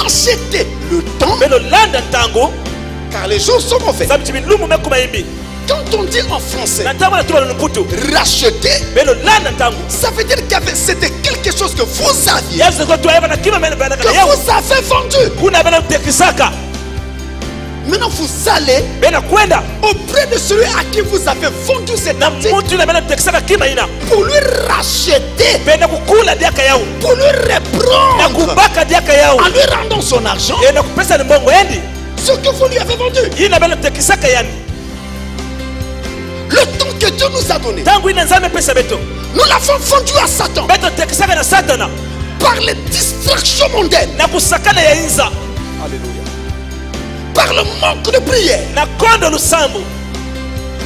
racheter le temps, car les jours sont mauvais. Quand on dit en français racheter, ça veut dire que c'était quelque chose que vous aviez, que vous avez vendu. Maintenant vous allez auprès de celui à qui vous avez vendu cet article pour lui racheter, pour lui reprendre en lui rendant son argent, ce que vous lui avez vendu. Le temps que Dieu nous a donné, nous l'avons vendu à Satan par les distractions mondaines. Alléluia. Par le manque de prière,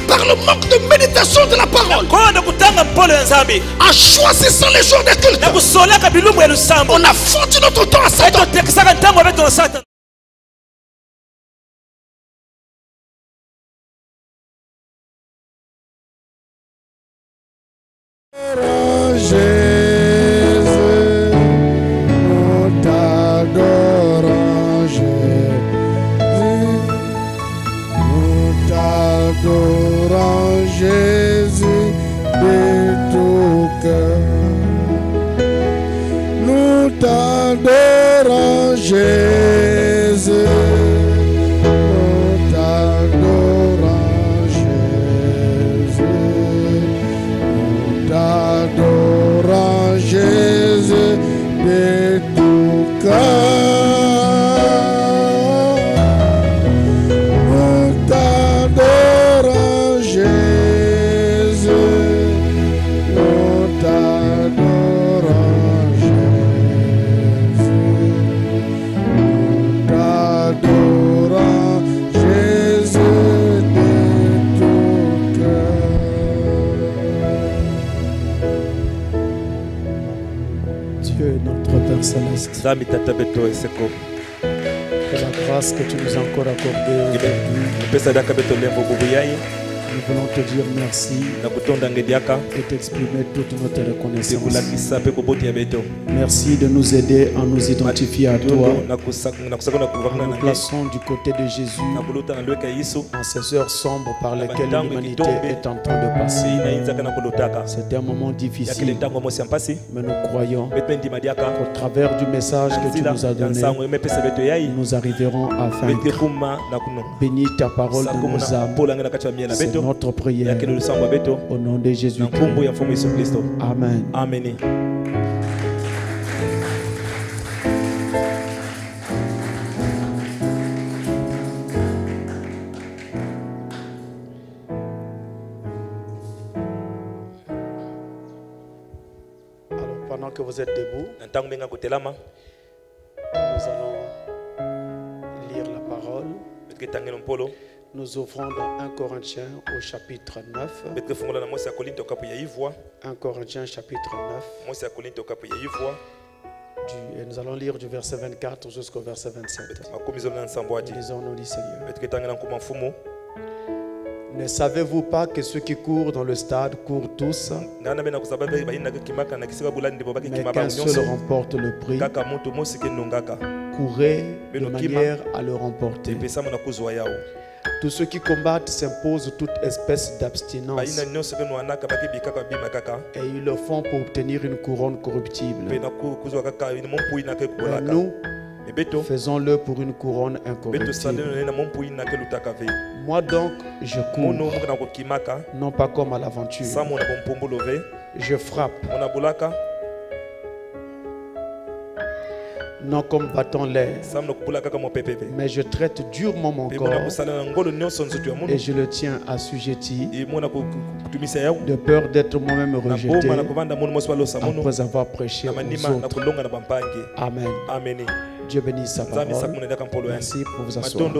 par le manque de méditation de la parole, en choisissant les jours de culte, on a vendu notre temps à Satan. Que la grâce que tu nous as encore accordée aujourd'hui, nous voulons te dire merci et t'exprimer toute notre reconnaissance. Merci de nous aider à nous identifier à toi. Nous nous plaçons du côté de Jésus en ces heures sombres par lesquelles l'humanité est en train de passer. C'est un moment difficile, mais nous croyons qu'au travers du message que tu nous as donné, nous arriverons à vaincre. Bénis ta parole de nos âmes. C'est notre prière au nom de Jésus-Christ. Amen. Amen. Alors pendant que vous êtes debout, nous allons lire la parole. Nous ouvrons dans 1 Corinthiens au chapitre 9. 1 Corinthiens chapitre 9. Et nous allons lire du verset 24 jusqu'au verset 27. Lisons, nous dit Seigneur. Ne savez-vous pas que ceux qui courent dans le stade courent tous, mais qu'un seul remporte le prix? Courez de manière à le remporter. Tous ceux qui combattent s'imposent toute espèce d'abstinence, et ils le font pour obtenir une couronne corruptible. Mais nous, faisons-le pour une couronne incorruptible. Moi donc, je cours, non pas comme à l'aventure. Je frappe, non comme battant l'air, mais je traite durement mon corps et je le tiens assujetti, de peur d'être moi-même rejeté après avoir prêché aux autres. Amen. Dieu bénisse sa parole. Merci pour vous asseoir.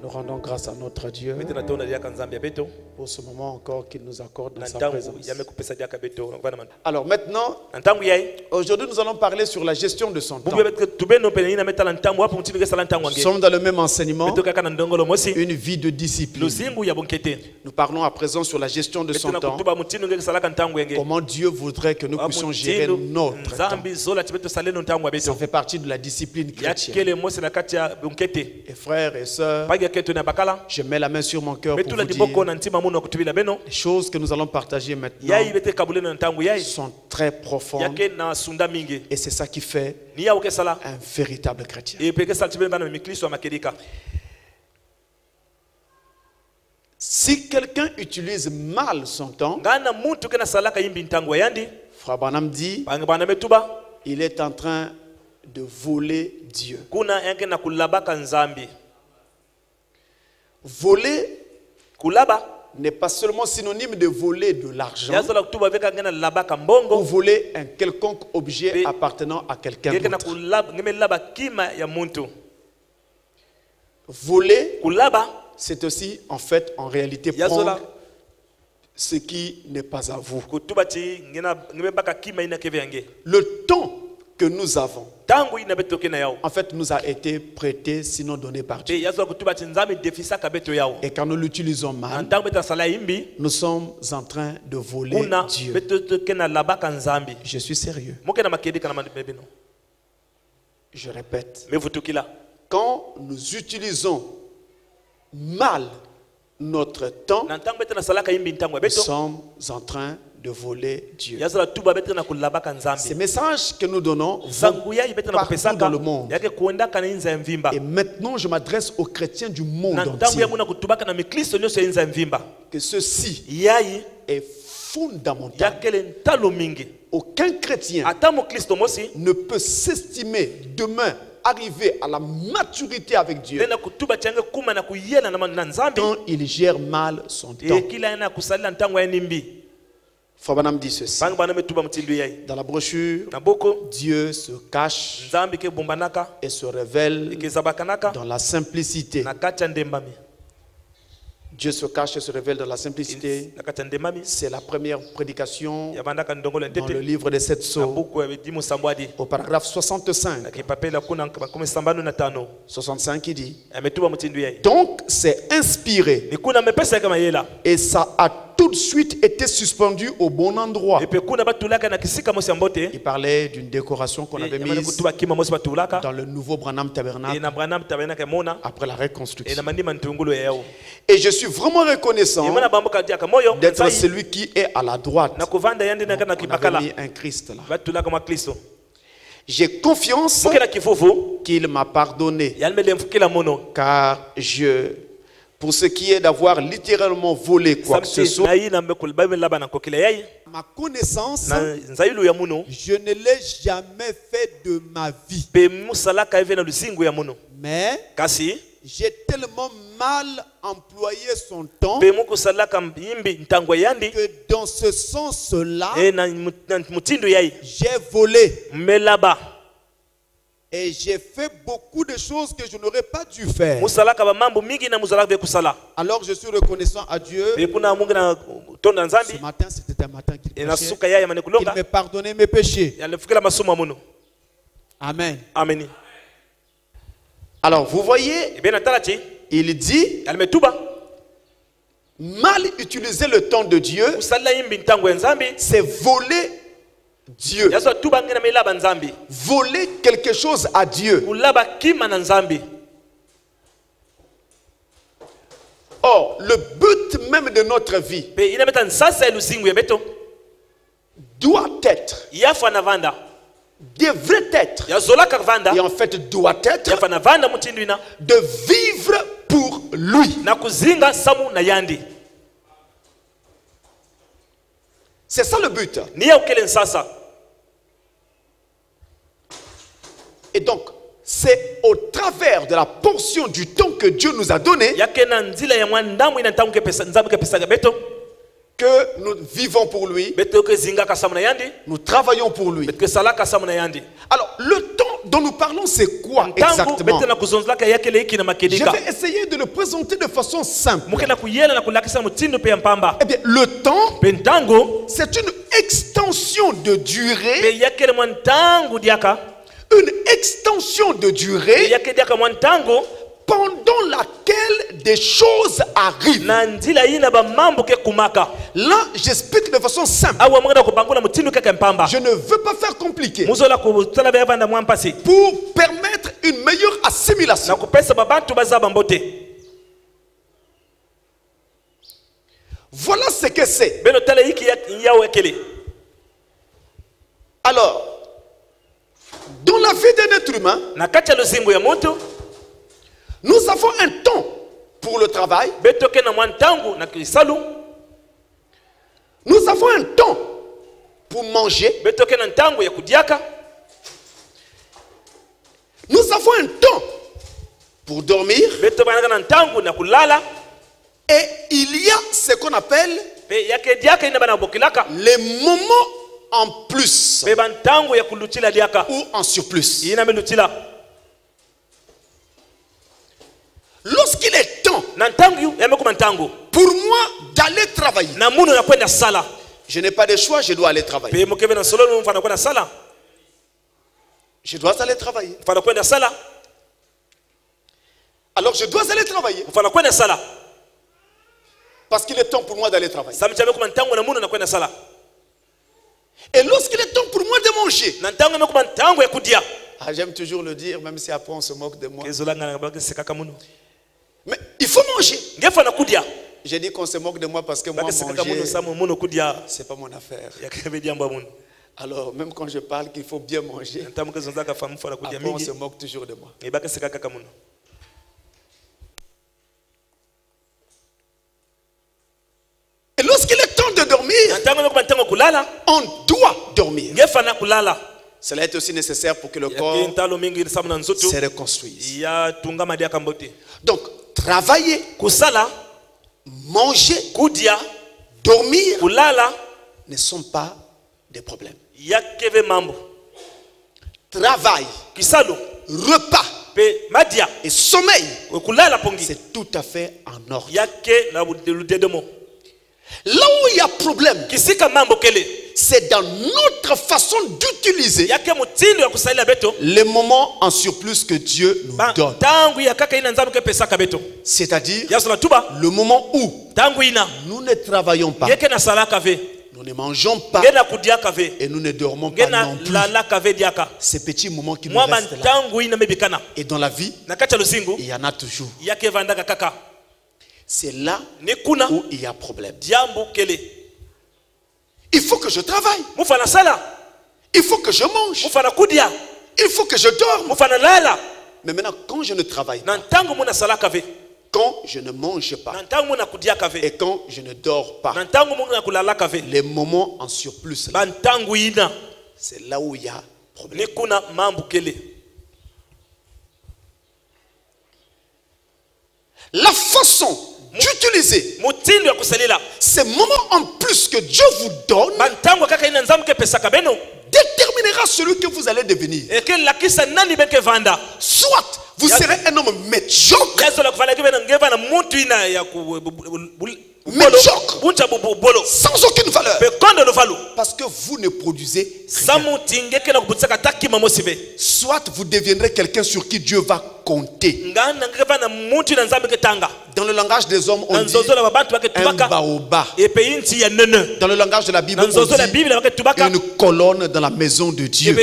Nous rendons grâce à notre Dieu pour ce moment encore qu'il nous accorde dans sa présence. Alors maintenant, aujourd'hui nous allons parler sur la gestion de son temps. Nous sommes dans le même enseignement, une vie de discipline. Nous parlons à présent sur la gestion de son temps. Comment Dieu voudrait que nous puissions gérer notre temps. Ça fait partie de la discipline chrétienne. Et frères et sœurs, je mets la main sur mon cœur pour vous dire les choses que nous allons partager maintenant sont très profondes et c'est ça qui fait un véritable chrétien. Si quelqu'un utilise mal son temps, Frère Branham dit, il est en train de voler Dieu. Voler n'est pas seulement synonyme de voler de l'argent ou voler un quelconque objet appartenant à quelqu'un d'autre. Voler, c'est aussi en fait en réalité prendre ce qui n'est pas à vous. Le temps que nous avons, en fait, nous a été prêté, sinon donné par Dieu. Et quand nous l'utilisons mal, nous sommes en train de voler Dieu. Je suis sérieux. Je répète. Quand nous utilisons mal notre temps, nous sommes en train de voler Dieu. Ces messages que nous donnons vont partout dans le monde. Et maintenant, je m'adresse aux chrétiens du monde entier. Que ceci est fondamental. Aucun chrétien ne peut s'estimer demain arriver à la maturité avec Dieu quand il gère mal son temps. Fabanam dit ceci. Dans la brochure, Dieu se cache et se révèle dans la simplicité. Dieu se cache et se révèle dans la simplicité. C'est la première prédication dans le livre des 7 sceaux, au paragraphe 65. 65 il dit, donc c'est inspiré et ça a tout de suite été suspendu au bon endroit. Il parlait d'une décoration qu'on avait mise dans le nouveau Branham Tabernacle après la reconstruction. Et je suis vraiment reconnaissant d'être celui qui est à la droite. On avait mis un Christ là. J'ai confiance qu'il m'a pardonné, car pour ce qui est d'avoir littéralement volé quoi que ce soit, ma connaissance, je ne l'ai jamais fait de ma vie. Mais j'ai tellement mal employé son temps que dans ce sens-là, j'ai volé. Et j'ai fait beaucoup de choses que je n'aurais pas dû faire. Alors je suis reconnaissant à Dieu. Ce matin, c'était un matin qu'il me pardonnait mes péchés. Amen. Amen. Alors vous voyez, il dit, mal utiliser le temps de Dieu, c'est voler Dieu. Voler quelque chose à Dieu. Or, le but même de notre vie doit être, devrait être, et en fait doit être, de vivre pour lui. C'est ça le but. Et donc, c'est au travers de la portion du temps que Dieu nous a donné que nous vivons pour lui, nous travaillons pour lui. Alors, le temps dont nous parlons, c'est quoi exactement? Je vais essayer de le présenter de façon simple. Eh bien, le temps, c'est une extension de durée. Une extension de durée pendant laquelle des choses arrivent. Là, j'explique de façon simple. Je ne veux pas faire compliqué. Pour permettre une meilleure assimilation. Voilà ce que c'est. Alors, dans la vie d'un être humain, nous avons un temps pour le travail. Nous avons un temps pour manger. Nous avons un temps pour dormir. Et il y a ce qu'on appelle les moments en plus ou en surplus. Lorsqu'il est temps pour moi d'aller travailler, je n'ai pas de choix, je dois aller travailler. Je dois aller travailler. Alors je dois aller travailler. Parce qu'il est temps pour moi d'aller travailler. Et lorsqu'il est temps pour moi de manger, j'aime toujours le dire, même si après on se moque de moi. Mais il faut manger. J'ai dit qu'on se moque de moi parce que moi, manger, c'est pas mon affaire. Alors, même quand je parle qu'il faut bien manger, après on se moque toujours de moi. Et lorsqu'il est temps de dormir, on doit dormir. Cela est aussi nécessaire pour que le corps se reconstruise. Donc, travailler, manger, dormir ne sont pas des problèmes. Travail, repas et sommeil, c'est tout à fait en ordre. Là où il y a problème, c'est dans notre façon d'utiliser les moments en surplus que Dieu nous donne. C'est-à-dire le moment où nous ne travaillons pas, nous ne mangeons pas et nous ne dormons pas non plus. Ces petits moments qui nous restent là. Et dans la vie, il y en a toujours. C'est là où il y a problème. Il faut que je travaille. Il faut que je mange. Il faut que je dorme. Mais maintenant, quand je ne travaille pas, quand je ne mange pas et quand je ne dors pas, les moments en surplus, c'est là où il y a problème. La façon d'utiliser ces moments en plus que Dieu vous donne déterminera celui que vous allez devenir. Soit vous serez un homme médiocre, sans aucune valeur, parce que vous ne produisez rien. Soit vous deviendrez quelqu'un sur qui Dieu va compter. Dans le langage des hommes, on dit un baobab. Dans le langage de la Bible, on dit une colonne dans la maison de Dieu.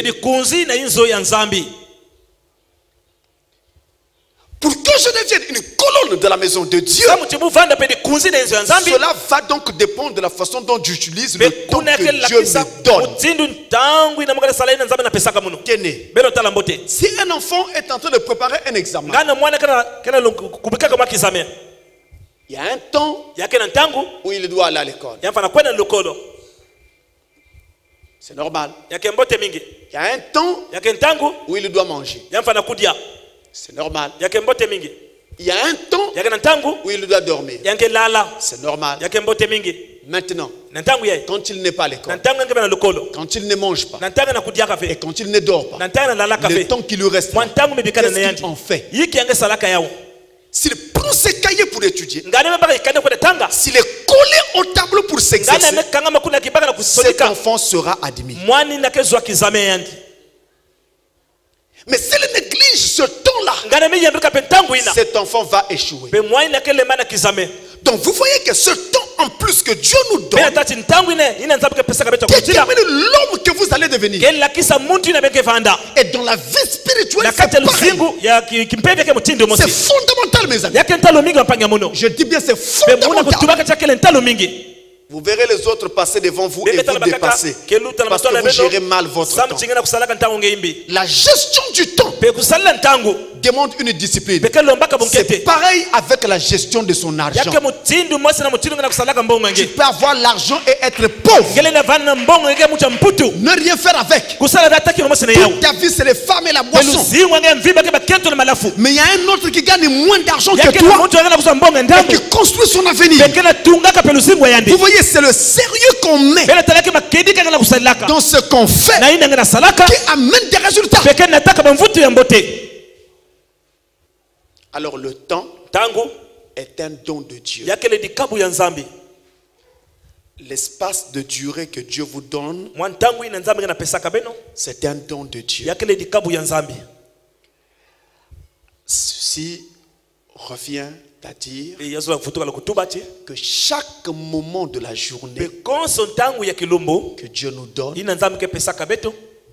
Pour que je devienne une colonne de la maison de Dieu, cela va donc dépendre de la façon dont j'utilise le temps que Dieu me donne. Tenez, si un enfant est en train de préparer un examen, il y a un temps où il doit aller à l'école. C'est normal. Il y a un temps où il doit manger. C'est normal. Il y a un temps où il doit dormir. C'est normal. Maintenant, quand il n'est pas à l'école, quand il ne mange pas, et quand il ne dort pas, le temps qui lui reste, qu'est-ce qu'il en fait? S'il prend ses cahiers pour étudier, s'il est collé au tableau pour s'exercer, cet enfant sera admis. Mais s'il néglige ce temps-là, cet enfant va échouer. Donc vous voyez que ce temps en plus que Dieu nous donne détermine l'homme que vous allez devenir. Et dans la vie spirituelle, c'est pareil. C'est fondamental, mes amis. Je dis bien c'est fondamental. Vous verrez les autres passer devant vous et vous dépasser parce que vous gérez mal votre temps. La gestion du temps demande une discipline. C'est pareil avec la gestion de son argent. Tu peux avoir l'argent et être pauvre. Ne rien faire avec. Toute ta vie c'est les femmes et la boisson. Mais il y a un autre qui gagne moins d'argent que toi et qui construit son avenir. Vous voyez, c'est le sérieux qu'on met dans ce qu'on fait qui amène des résultats. Alors le temps est un don de Dieu. L'espace de durée que Dieu vous donne, c'est un don de Dieu. Ceci revient à dire que chaque moment de la journée que Dieu nous donne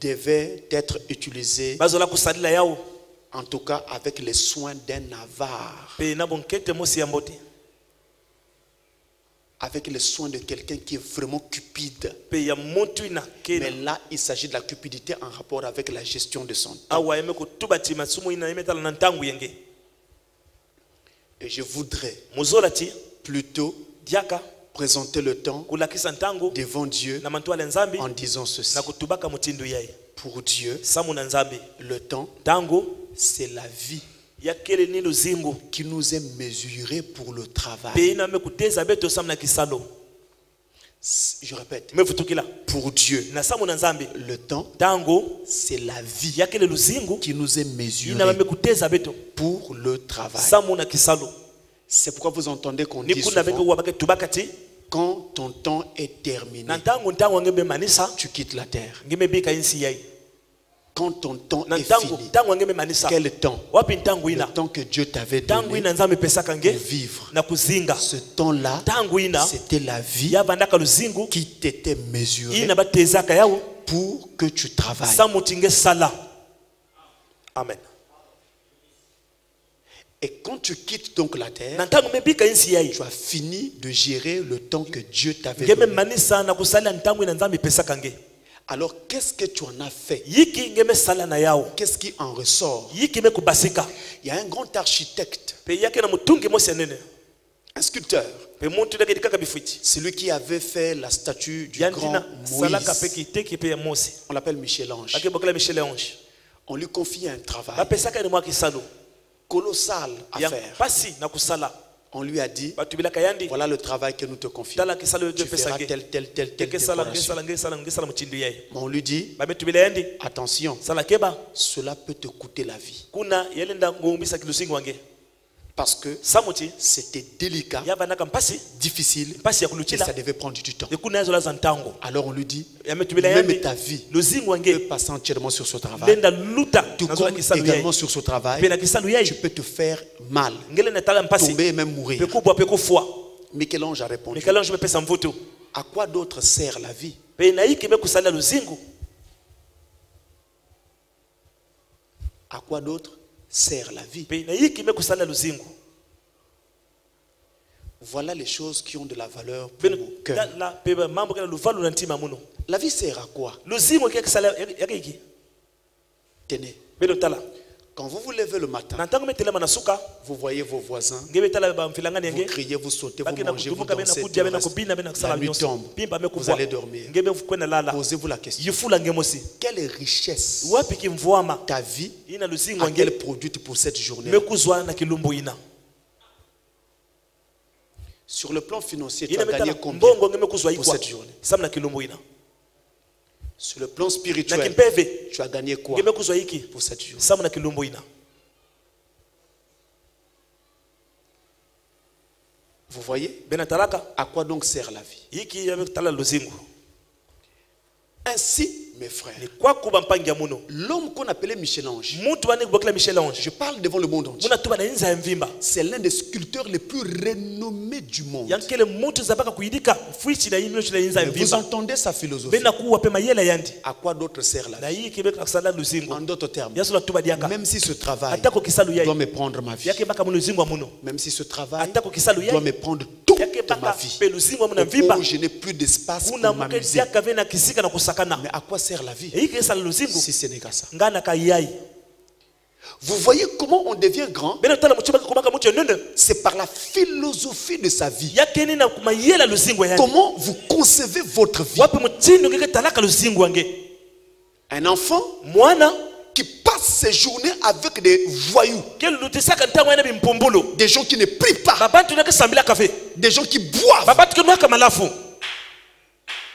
devait être utilisé, en tout cas avec les soins d'un avare, avec les soins de quelqu'un qui est vraiment cupide. Mais là, il s'agit de la cupidité en rapport avec la gestion de son temps. Et je voudrais plutôt présenter le temps devant Dieu en disant ceci. Pour Dieu, le temps, c'est la vie qui nous est mesurée pour le travail. Je répète, pour Dieu, le temps, c'est la vie qui nous est mesurée pour le travail. C'est pourquoi vous entendez qu'on dit souvent, quand ton temps est terminé, tu quittes la terre. Quand ton temps est fini, quel temps? Le temps que Dieu t'avait donné pour vivre. Ce temps-là, c'était la vie qui t'était mesurée pour que tu travailles. Amen. Et quand tu quittes donc la terre, tu as fini de gérer le temps que Dieu t'avait donné. Alors qu'est-ce que tu en as fait? Qu'est-ce qui en ressort? Il y a un grand architecte, un sculpteur, celui qui avait fait la statue du grand Moïse. On l'appelle Michel-Ange. On lui confie un travail colossal à faire. On lui a dit, voilà le travail que nous te confions. Tu feras telle décoration. Mais on lui dit, attention, cela peut te coûter la vie. Parce que c'était délicat, difficile, et ça devait prendre du temps. Alors on lui dit, même ta vie peut passer entièrement sur ce travail. Tout comme également sur ce travail, tu peux te faire mal, tomber et même mourir. Michel-Ange a répondu, à quoi d'autre sert la vie? À quoi d'autre sert la vie? Voilà les choses qui ont de la valeur pour mon cœur. La vie sert à quoi? Tenez, quand vous vous levez le matin, vous voyez vos voisins, vous criez, vous sautez, vous mangez, vous dansez, la nuit tombe, vous allez dormir. Posez-vous la question, quelle richesse ta vie a-t-elle produite pour cette journée? Sur le plan financier, tu as gagné combien pour cette journée? Sur le plan spirituel, tu as gagné quoi pour cette journée? Vous voyez? À quoi donc sert la vie? Ainsi, mes frères, l'homme qu'on appelait Michel-Ange, je parle devant le monde entier, c'est l'un des sculpteurs les plus renommés du monde. Vous entendez sa philosophie? À quoi d'autre sert la vie? En d'autres termes, même si ce travail doit me prendre ma vie, même si ce travail doit me prendre toute ma vie, où je n'ai plus d'espace pour m'amuser, mais à quoi sert la vie si ce n'est qu'à ça? Vous voyez comment on devient grand? C'est par la philosophie de sa vie. Comment vous concevez votre vie? Un enfant qui passe ses journées avec des voyous, des gens qui ne prient pas, des gens qui boivent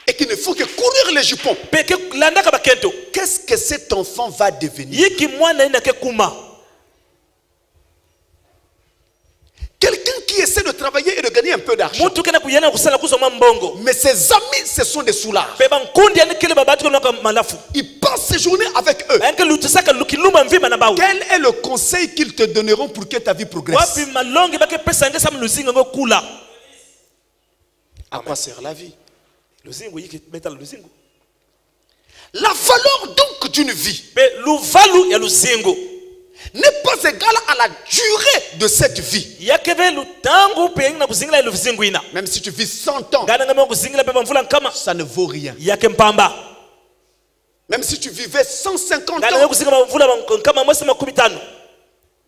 et qui ne font que courir les jupons. Qu'est-ce que cet enfant va devenir? Quelqu'un qui essaie de travailler et de gagner un peu d'argent, mais ses amis, ce sont des soulards. Il passe ses journées avec eux. Quel est le conseil qu'ils te donneront pour que ta vie progresse? À quoi sert la vie? La valeur donc d'une vie n'est pas égale à la durée de cette vie. Même si tu vis 100 ans, ça ne vaut rien. Même si tu vivais 150 ans,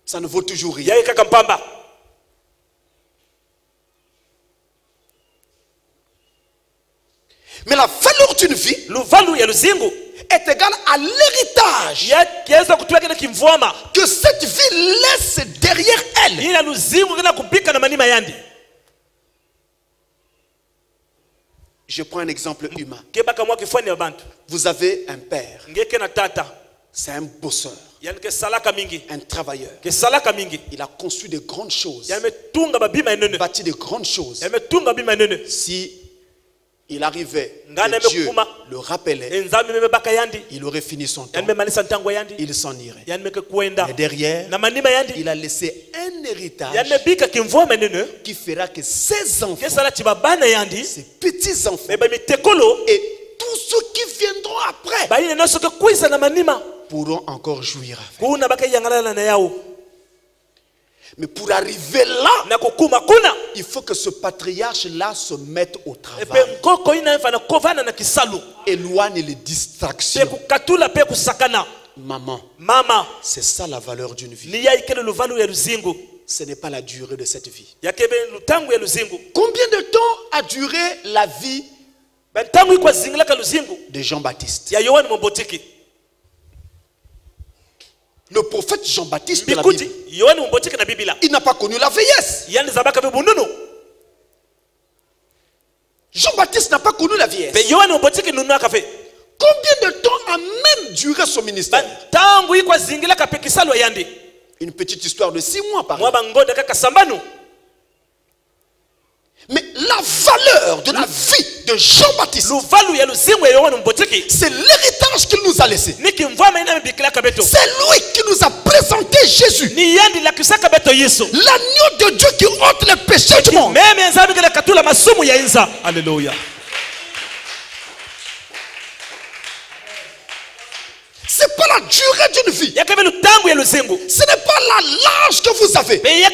ça ne vaut toujours rien. Mais la valeur d'une vie est égale à l'héritage que cette vie laisse derrière elle. Je prends un exemple humain. Vous avez un père. C'est un bosseur, un travailleur. Il a conçu de grandes choses, bâti de grandes choses. Si il arrivait, que Dieu le rappelait, il aurait fini son temps, il s'en irait. Mais derrière, il a laissé un héritage qui fera que ses enfants, ses petits-enfants et tous ceux qui viendront après pourront encore jouir avec. Mais pour arriver là, il faut que ce patriarche-là se mette au travail. Éloigne les distractions. Maman, c'est ça la valeur d'une vie. Ce n'est pas la durée de cette vie. Combien de temps a duré la vie de Jean-Baptiste? Le prophète Jean-Baptiste de la Bible, il n'a pas connu la vieillesse. Jean-Baptiste n'a pas connu la vieillesse. Combien de temps a même duré son ministère? Une petite histoire de 6 mois par exemple. Mais la valeur de la vie de Jean-Baptiste, c'est l'héritage qu'il nous a laissé. C'est lui qui nous a présenté Jésus, l'agneau de Dieu qui ôte les péchés du monde. Alléluia. C'est pas la durée d'une vie. Ce n'est pas l'âge que vous avez qui fait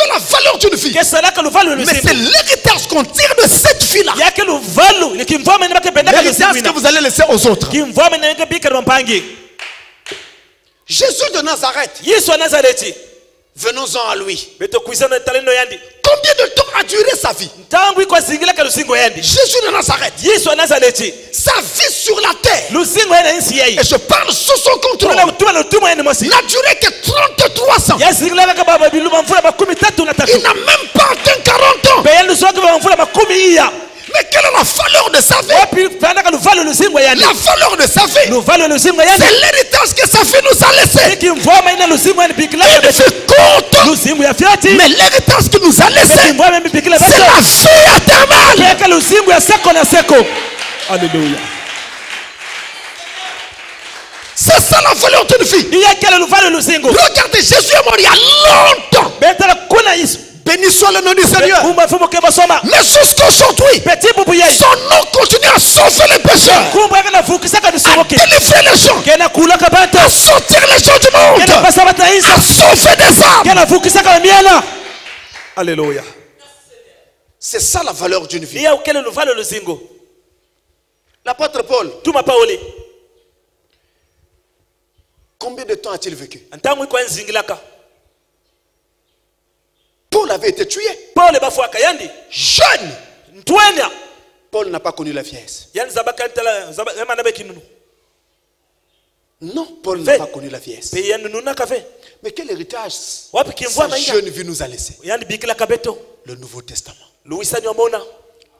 la valeur d'une vie. Mais c'est l'héritage qu'on tire de cette vie-là. L'héritage que vous allez laisser aux autres. Jésus de Nazareth, venons-en à lui. Combien de temps a duré sa vie? Jésus de Nazareth, sa vie sur la terre, et je parle sous son contrôle, n'a duré que 33 ans. Il n'a même pas atteint 40 Mais quelle est la valeur de sa vie? La valeur de sa vie, c'est l'héritage que sa fille nous a laissé. Il fait compte, mais l'héritage qu'il nous a laissé, c'est la vie éternelle. Alléluia. C'est ça la valeur d'une vie. Regardez, Jésus est mort il y a longtemps. Béni soit le nom du Seigneur. Mais jusqu'à aujourd'hui, son nom continue à sauver les pécheurs, à délivrer les gens, à sortir les gens du monde, à sauver des âmes. Alléluia. C'est ça la valeur d'une vie. L'apôtre Paul, combien de temps a-t-il vécu? Paul avait été tué. Jeune. Paul n'a pas connu la vieillesse. Non, Paul n'a pas connu la vieillesse. Mais quel héritage sa jeune vie nous a laissé? Le Nouveau Testament.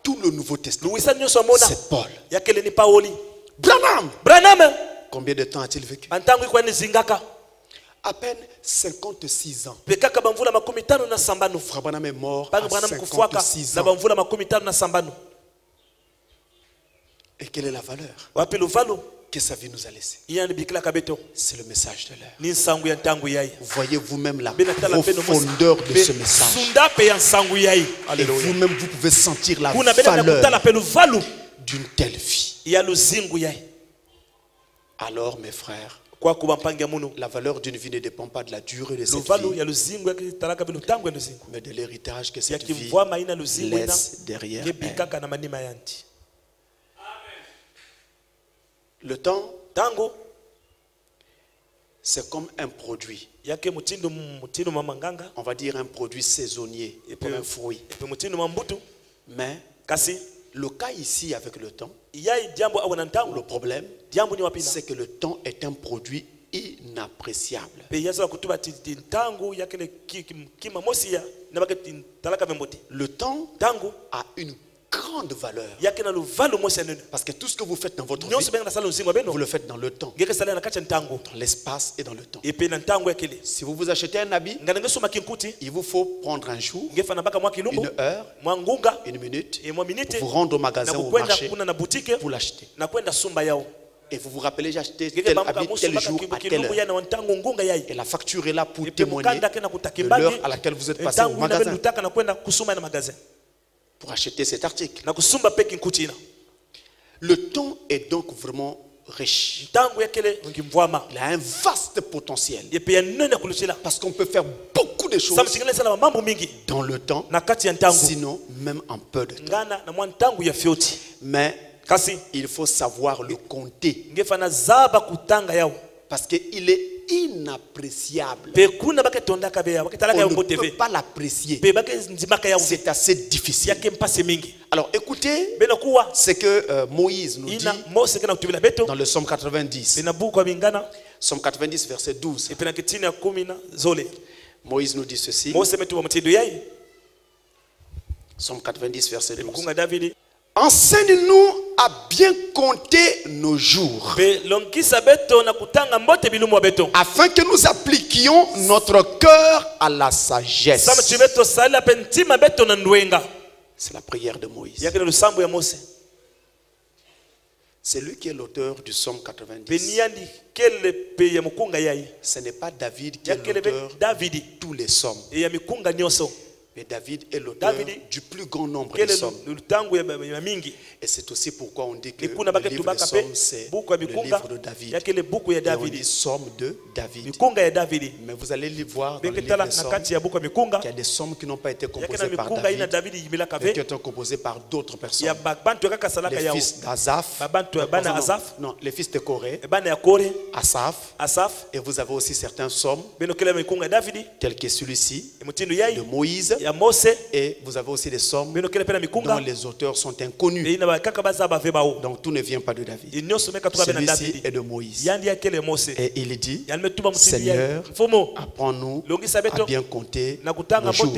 Tout le Nouveau Testament. C'est Paul. Branham. Combien de temps a-t-il vécu? À peine 56 ans. Frère Branham est mort à 56 ans. Et quelle est la valeur que sa vie nous a laissée? C'est le message de l'heure. Voyez vous-même la profondeur de ce message. Et vous-même vous pouvez sentir la valeur d'une telle vie. Alors mes frères, la valeur d'une vie ne dépend pas de la durée de cette vie, mais de l'héritage que cette vie laisse derrière elle. Le temps, c'est comme un produit. On va dire un produit saisonnier, comme un fruit. Mais le cas ici avec le temps, le problème, c'est que le temps est un produit inappréciable. Le temps a une grande valeur. Parce que tout ce que vous faites dans votre vie, vous le faites dans le temps, dans l'espace et dans le temps. Si vous vous achetez un habit, il vous faut prendre un jour, une heure, une minute pour vous rendre au magasin ou au marché pour l'acheter. Et vous vous rappelez, j'ai acheté tel habit tel jour à telle heure. Et la facture est là pour témoigner de l'heure à laquelle vous êtes passé au magasin pour acheter cet article. Le temps est donc vraiment riche. Il a un vaste potentiel. Parce qu'on peut faire beaucoup de choses dans le temps, sinon même en peu de temps. Mais il faut savoir le compter. Parce qu'il est inappréciable. On ne peut pas l'apprécier. C'est assez difficile. Alors écoutez ce que Moïse nous dit dans le Psaume 90. Psaume 90 verset 12. Moïse nous dit ceci. Psaume 90 verset 12. Enseigne-nous à bien compter nos jours, afin que nous appliquions notre cœur à la sagesse. C'est la prière de Moïse. C'est lui qui est l'auteur du Psaume 90. Ce n'est pas David qui est l'auteur de tous les psaumes. Mais David est l'auteur du plus grand nombre de psaumes. Et c'est aussi pourquoi on dit que le livre des psaumes, c'est le livre de David. Et on dit psaume de David. Mais vous allez voir dans le livre des psaumes qu'il y a des psaumes qui n'ont pas été composés par David, mais qui ont été composés par d'autres personnes. Les fils d'Azaph, non, les fils de Corée, Asaph, et vous avez aussi certains psaumes, tels que celui-ci, de Moïse, Et vous avez aussi des sommes dont les auteurs sont inconnus. Donc tout ne vient pas de David. Celui-ci est de Moïse. Et il dit, Seigneur, apprends-nous à bien compter nos jours,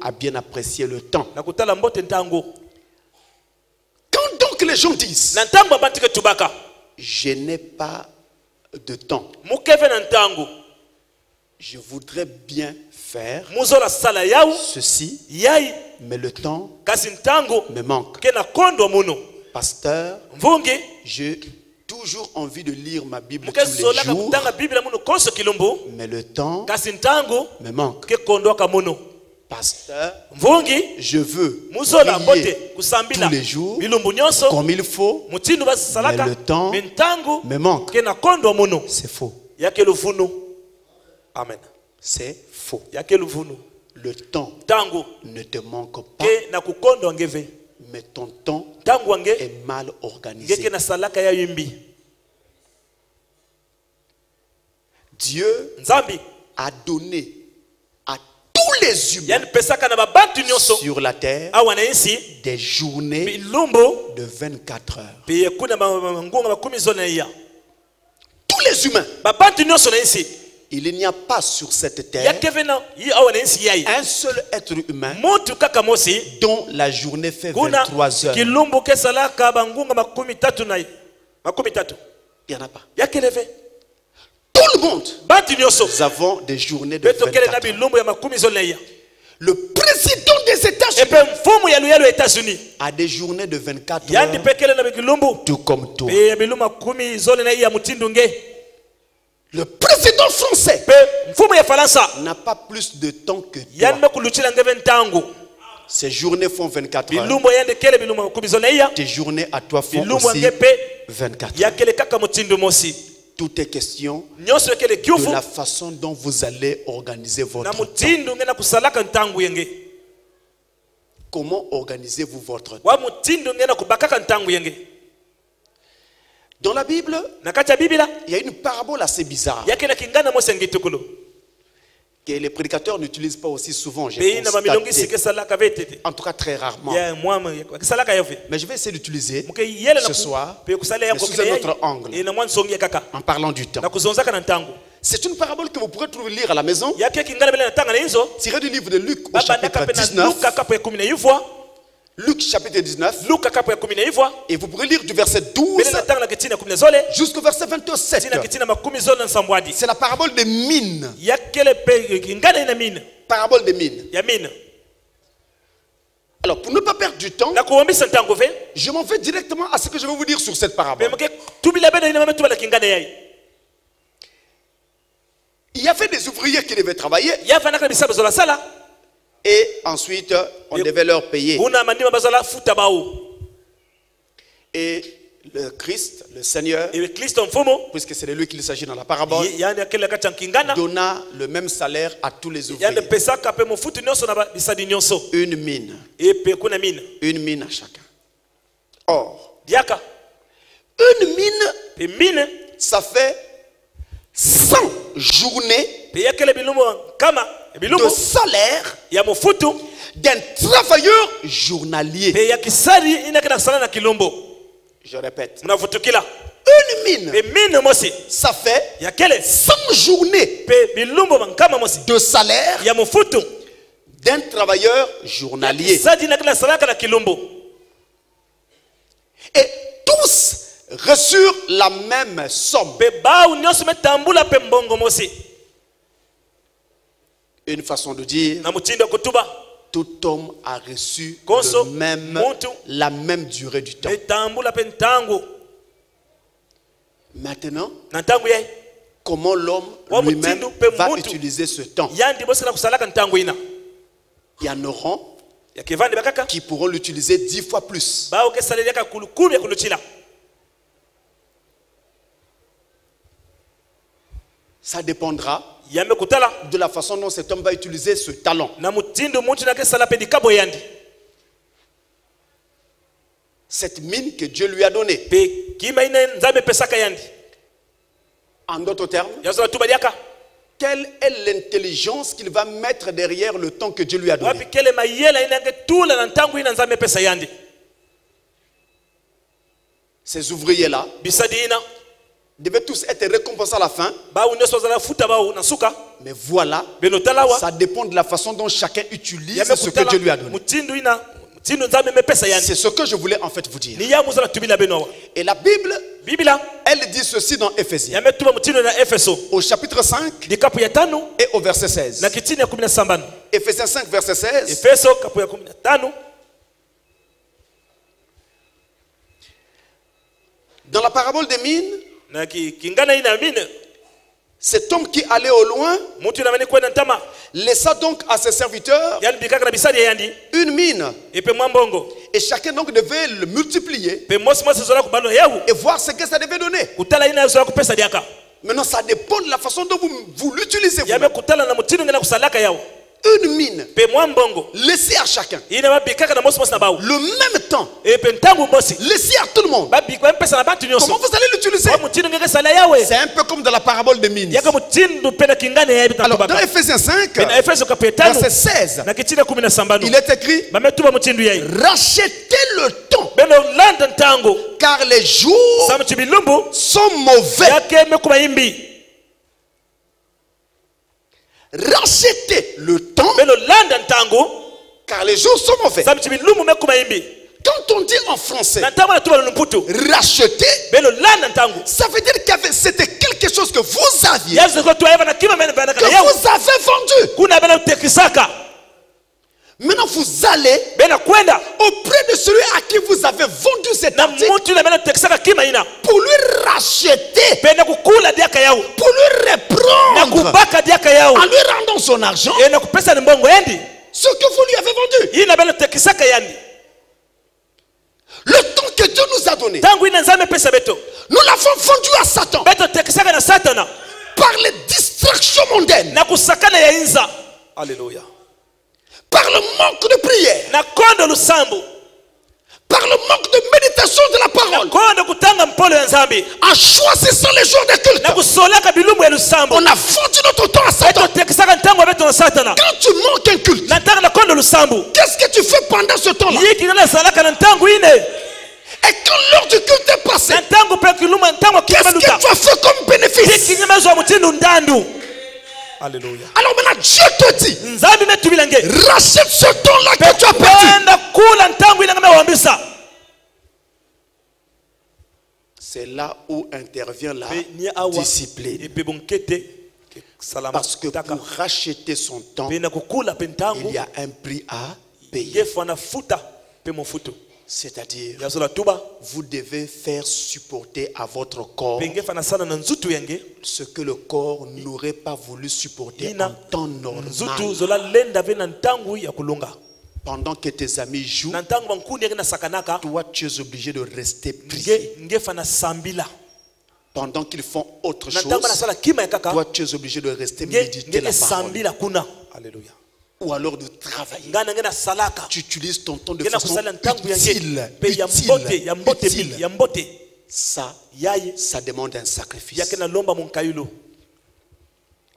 à bien apprécier le temps. Quand donc les gens disent, je n'ai pas de temps, je voudrais bien faire ceci, mais le temps me manque. Pasteur, j'ai toujours envie de lire ma Bible tous les jours, mais le temps me manque. Pasteur, je veux prier tous les jours comme il faut, mais le temps me manque. C'est faux. Amen. C'est faux. Le temps ne te manque pas, mais ton temps est mal organisé. Dieu a donné à tous les humains sur la terre des journées de 24 heures. Tous les humains. Il n'y a pas sur cette terre un seul être humain dont la journée fait 23 heures. Il n'y en a pas. Tout le monde, nous avons des journées de 24 heures. Le président des États-Unis a des journées de 24 heures, tout comme toi. Le président français n'a pas plus de temps que toi. Ces journées font 24 heures. Tes journées à toi font aussi 24 heures. Tout est question de la façon dont vous allez organiser votre temps. Comment organisez-vous votre temps? Dans la Bible, il y a une parabole assez bizarre que les prédicateurs n'utilisent pas aussi souvent. En tout cas, très rarement. Mais je vais essayer d'utiliser ce soir, mais sous un autre angle, en parlant du temps. C'est une parabole que vous pourrez trouver lire à la maison, tirée du livre de Luc au chapitre 19. Luc chapitre 19. Et vous pourrez lire du verset 12 jusqu'au verset 27. C'est la parabole des mines. Parabole des mines. Alors, pour ne pas perdre du temps, je m'en vais directement à ce que je vais vous dire sur cette parabole. Il y avait des ouvriers qui devaient travailler. Et ensuite, on devait leur payer. Et le Christ, le Seigneur, puisque c'est de lui qu'il s'agit dans la parabole, donna le même salaire à tous les ouvriers. Une mine. Une mine à chacun. Or, une mine, ça fait 100 journées de salaire d'un travailleur journalier. Je répète. Une mine, ça fait 100 journées de salaire d'un travailleur journalier. Et tous reçurent la même somme. Une façon de dire, tout homme a reçu la même durée du temps. Maintenant, comment l'homme lui-même va utiliser ce temps? Il y en aura qui pourront l'utiliser 10 fois plus. Ça dépendra de la façon dont cet homme va utiliser ce talent. Cette mine que Dieu lui a donnée. En d'autres termes, quelle est l'intelligence qu'il va mettre derrière le temps que Dieu lui a donné. Ces ouvriers-là devaient tous être récompensés à la fin. Mais voilà, ça dépend de la façon dont chacun utilise ce que Dieu lui a donné. C'est ce que je voulais en fait vous dire. Et la Bible, elle dit ceci dans Éphésiens, au chapitre 5 et au verset 16. Éphésiens 5 verset 16. Dans la parabole des mines, cet homme qui allait au loin laissa donc à ses serviteurs une mine. Et chacun donc devait le multiplier et voir ce que ça devait donner. Maintenant, ça dépend de la façon dont vous l'utilisez. Une mine laissée à chacun. Le même temps laissé à tout le monde. Comment vous allez l'utiliser? C'est un peu comme dans la parabole des mines. Alors dans Éphésiens 5 verset 16, il est écrit: rachetez le temps, car les jours sont mauvais. Rachetez le temps, car les jours sont mauvais. Quand on dit en français racheter, ça veut dire que c'était quelque chose que vous aviez, que vous avez vendu. Maintenant vous allez auprès de celui à qui vous avez vendu cet article pour lui racheter, pour lui reprendre, en lui rendant son argent, ce que vous lui avez vendu. Le temps que Dieu nous a donné, nous l'avons vendu à Satan par les distractions mondaines. Alléluia. Par le manque de prière, par le manque de méditation de la parole, en choisissant les jours de culte, on a vendu notre temps à Satan. Quand tu manques un culte, qu'est-ce que tu fais pendant ce temps-là? Et quand l'heure du culte est passée, qu'est-ce que tu as fait comme bénéfice? Alléluia. Alors maintenant Dieu te dit, rachète ce temps-là que tu as perdu. C'est là où intervient la discipline. Parce que pour racheter son temps, il y a un prix à payer. C'est-à-dire, vous devez faire supporter à votre corps ce que le corps n'aurait pas voulu supporter en temps normal. Pendant que tes amis jouent, toi tu es obligé de rester prier. Pendant qu'ils font autre chose, toi tu es obligé de rester méditer la parole. Alléluia. Ou alors de travailler. Tu utilises ton temps de façon utile. Ça demande un sacrifice.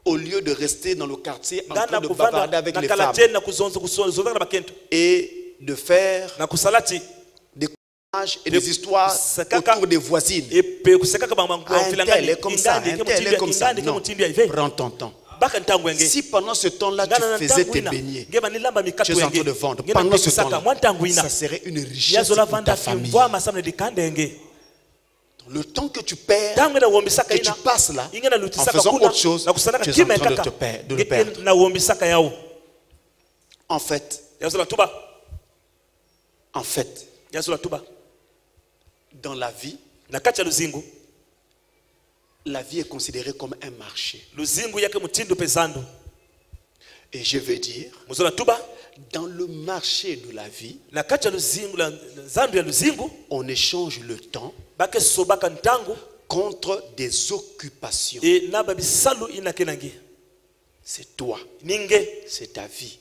Au lieu de rester dans le quartier en train de bavarder avec les femmes et de faire des coursages et des histoires autour des voisines. Un tel est comme ça, un tel est comme ça. Non, prends ton temps. Si pendant ce temps-là tu faisais tes beignets, tu es en train de vendre, pendant ce temps-là, ça serait une richesse pour ta famille. Le temps que tu perds, que tu passes là, en faisant autre chose, tu es en train de le perdre. En fait, dans la vie, la vie est considérée comme un marché. Et je veux dire, dans le marché de la vie, on échange le temps contre des occupations. C'est toi, c'est ta vie,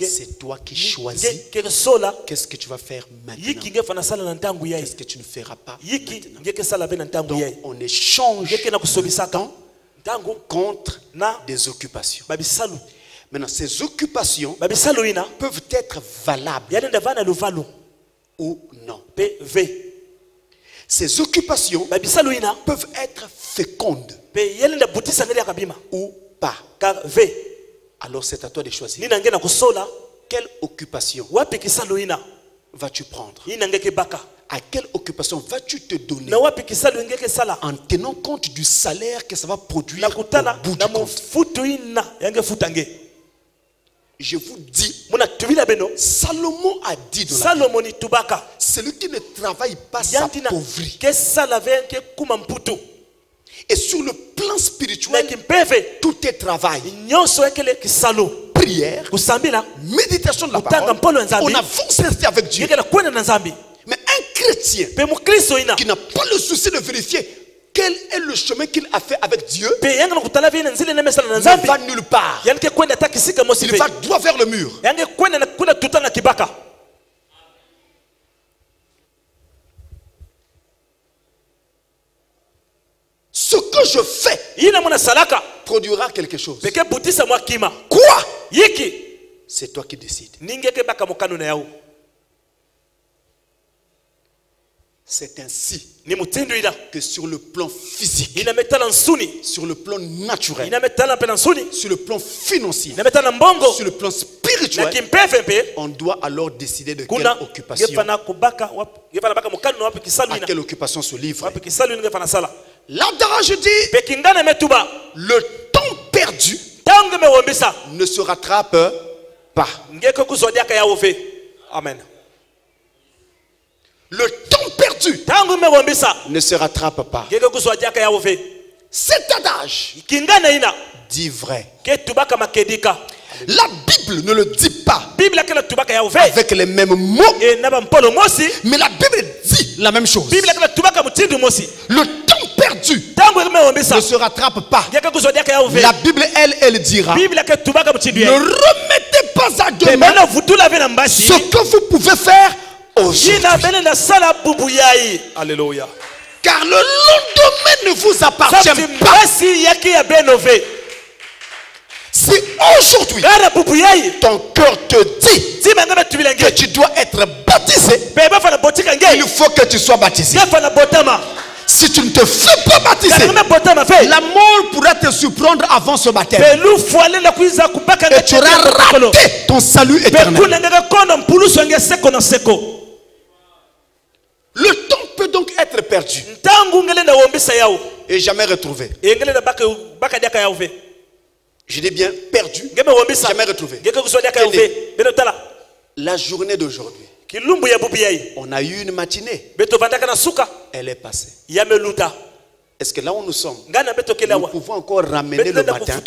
c'est toi qui choisis qu'est-ce que tu vas faire maintenant, qu'est-ce que tu ne feras pas maintenant. Donc on échange le temps contre des occupations. Maintenant, ces occupations peuvent être valables ou non. Ces occupations peuvent être fécondes ou pas. Alors c'est à toi de choisir. Quelle occupation vas-tu prendre? À quelle occupation vas-tu te donner en tenant compte du salaire que ça va produire au bout du compte? Je vous dis, Salomon a dit celui qui ne travaille pas s'appauvrit. Et sur le plan spirituel, tout est travail. Prière, méditation de la parole, on avance rester avec Dieu. Mais un chrétien qui n'a pas le souci de vérifier quel est le chemin qu'il a fait avec Dieu ne va nulle part. Il va droit vers le mur. Ce que je fais produira quelque chose. Quoi? C'est toi qui décides. C'est ainsi que sur le plan physique, sur le plan naturel, sur le plan financier, sur le plan spirituel, on doit alors décider de quelle occupation, à quelle occupation se livre. L'adage dit, le temps perdu ne se rattrape pas. Amen. Le temps perdu ne se rattrape pas. Cet adage dit vrai. La Bible ne le dit pas avec les mêmes mots, mais la Bible dit la même chose. Le temps perdu ne se rattrape pas. La Bible, elle dira, ne remettez pas à demain ce que vous pouvez faire aujourd'hui. Alléluia. Car le lendemain ne vous appartient pas. Si aujourd'hui ton cœur te dit que tu dois être baptisé, il faut que tu sois baptisé. Si tu ne te fais pas baptiser, la mort pourra te surprendre avant ce baptême. Et tu auras raté ton salut éternel. Le temps peut donc être perdu et jamais retrouvé. Je dis bien perdu, jamais retrouvé. La journée d'aujourd'hui, on a eu une matinée. Elle est passée. Est-ce que là où nous sommes, nous pouvons encore ramener le matin?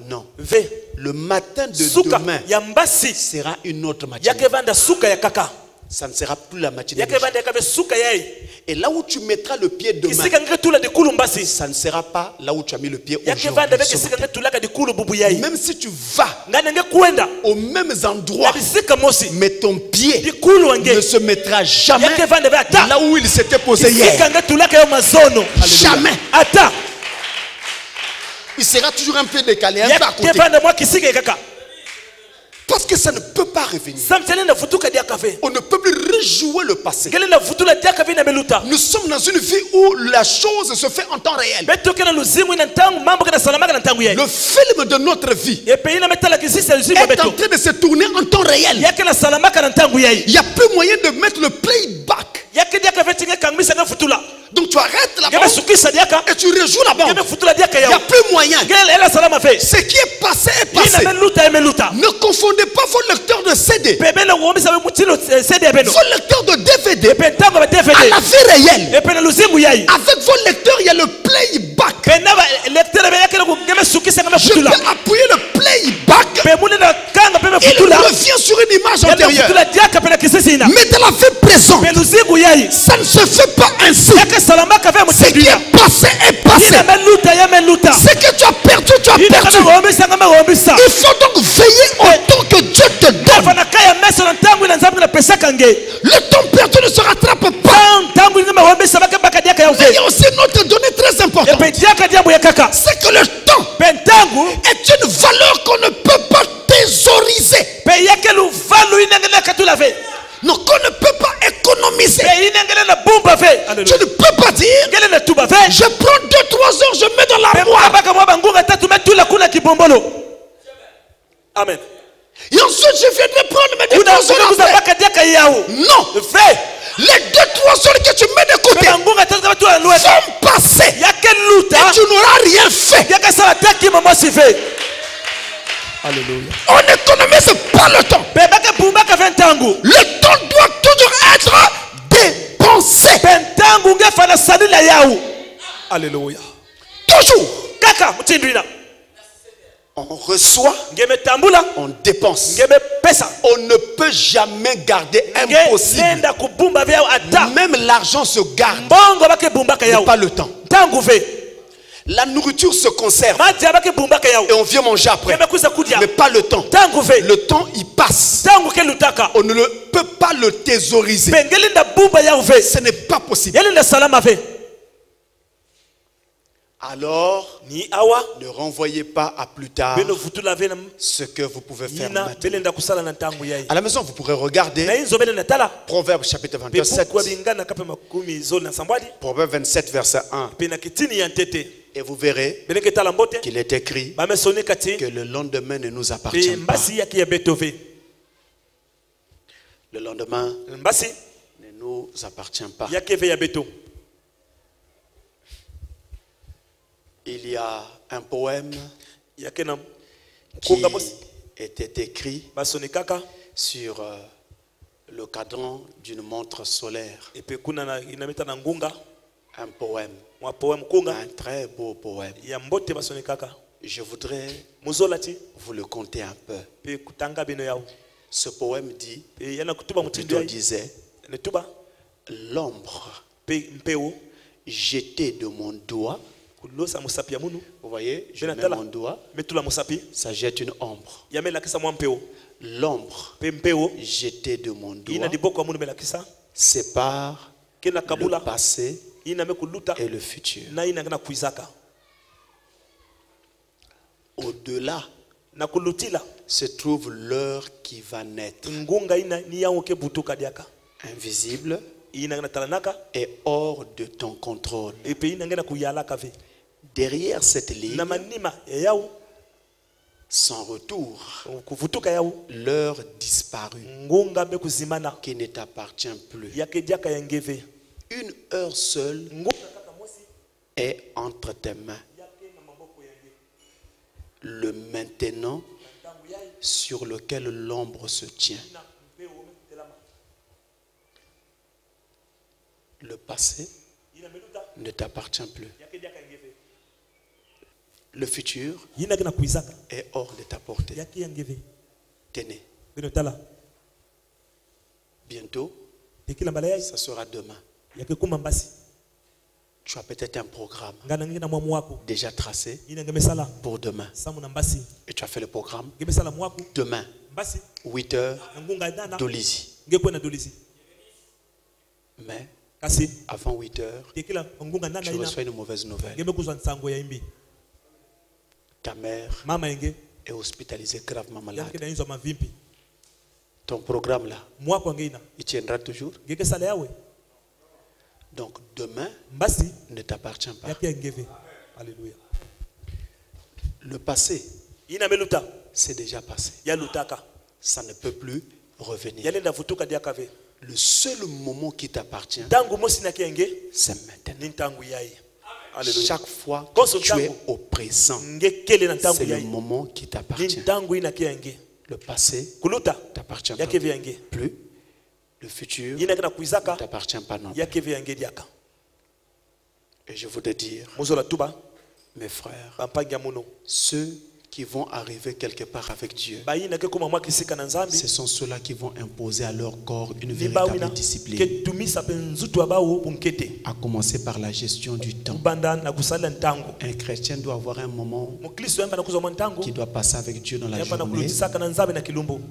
Non. Le matin de demain sera une autre matinée. Ça ne sera plus la matinée. Et là où tu mettras le pied demain, ça ne sera pas là où tu as mis le pied aujourd'hui. Même si tu vas aux mêmes endroits, mais ton pied ne se mettra jamais là où il s'était posé hier. Jamais. Il sera toujours un peu décalé, un peu à côté. Parce que ça ne peut pas revenir. On ne peut plus rejouer le passé. Nous sommes dans une vie où la chose se fait en temps réel. Le film de notre vie est en train de se tourner en temps réel. Il n'y a plus moyen de mettre le playback. Donc tu arrêtes là-bas et tu rejoues là-bas. Il n'y a plus moyen. Ce qui est passé est passé. Ne confondez pas vos lecteurs de CD, vos lecteurs de DVD à la vie réelle. Avec vos lecteurs, il y a le playback. Je peux appuyer le playback. Il revient sur une image antérieure. Mais dans la vie présente, ça ne se fait pas ainsi. Ce qui est passé est passé. Ce que tu as perdu, tu as perdu. Il faut donc veiller autant que Dieu te donne. Le temps perdu ne se rattrape pas. Il y a aussi une autre donnée très importante. C'est que le temps est une valeur qu'on ne peut pas thésauriser. Non, qu'on ne peut pas économiser. Tu ne peux pas dire, je prends 2-3 heures, je mets dans l'armoire. Amen. Et ensuite je viendrai prendre mes 2-3 heures. Non. Les 2-3 heures que tu mets de côté vont passer. Et tu n'auras rien fait. Alléluia. On n'économise pas le temps. Le temps doit toujours être dépensé. Alléluia. Toujours. On reçoit, on dépense. On ne peut jamais garder impossible. Même l'argent se garde, mais pas le temps. La nourriture se conserve et on vient manger après, mais pas le temps. Le temps il passe. On ne peut pas le thésauriser. Ce n'est pas possible. Alors, ne renvoyez pas à plus tard ce que vous pouvez faire maintenant. À la maison, vous pourrez regarder Proverbe chapitre 27, Proverbe 27 verset 1. Et vous verrez qu'il est écrit que le lendemain ne nous appartient pas. Le lendemain ne nous appartient pas. Il y a un poème qui était écrit sur le cadran d'une montre solaire. Un poème, un très beau poème. Je voudrais vous le conter un peu. Ce poème dit, plutôt disait, l'ombre jetée de mon doigt. Vous voyez, je mets mon doigt, ça jette une ombre. L'ombre jetée de mon doigt sépare le passé et le futur. Au-delà se trouve l'heure qui va naître, invisible et hors de ton contrôle. Derrière cette ligne, sans retour, l'heure disparue qui ne t'appartient plus. Une heure seule est entre tes mains. Le maintenant sur lequel l'ombre se tient. Le passé ne t'appartient plus. Le futur est hors de ta portée. Tenez. Bientôt, ça sera demain. Tu as peut-être un programme déjà tracé pour demain. Et tu as fait le programme demain, 8h, Dolisie. Mais avant 8h, tu reçois une mauvaise nouvelle. Ta mère est hospitalisée gravement malade. Ton programme là, il tiendra toujours. Donc demain ne t'appartient pas. Alléluia. Le passé, c'est déjà passé. Ça ne peut plus revenir. Le seul moment qui t'appartient, c'est maintenant. Chaque fois que tu es au présent, c'est le moment qui t'appartient. Le passé ne t'appartient pas plus. Le futur ne t'appartient pas non plus. Et je voudrais dire, mes frères, ceux qui vont arriver quelque part avec Dieu, ce sont ceux-là qui vont imposer à leur corps une véritable discipline, à commencer par la gestion du temps. Un chrétien doit avoir un moment qui doit passer avec Dieu dans la journée,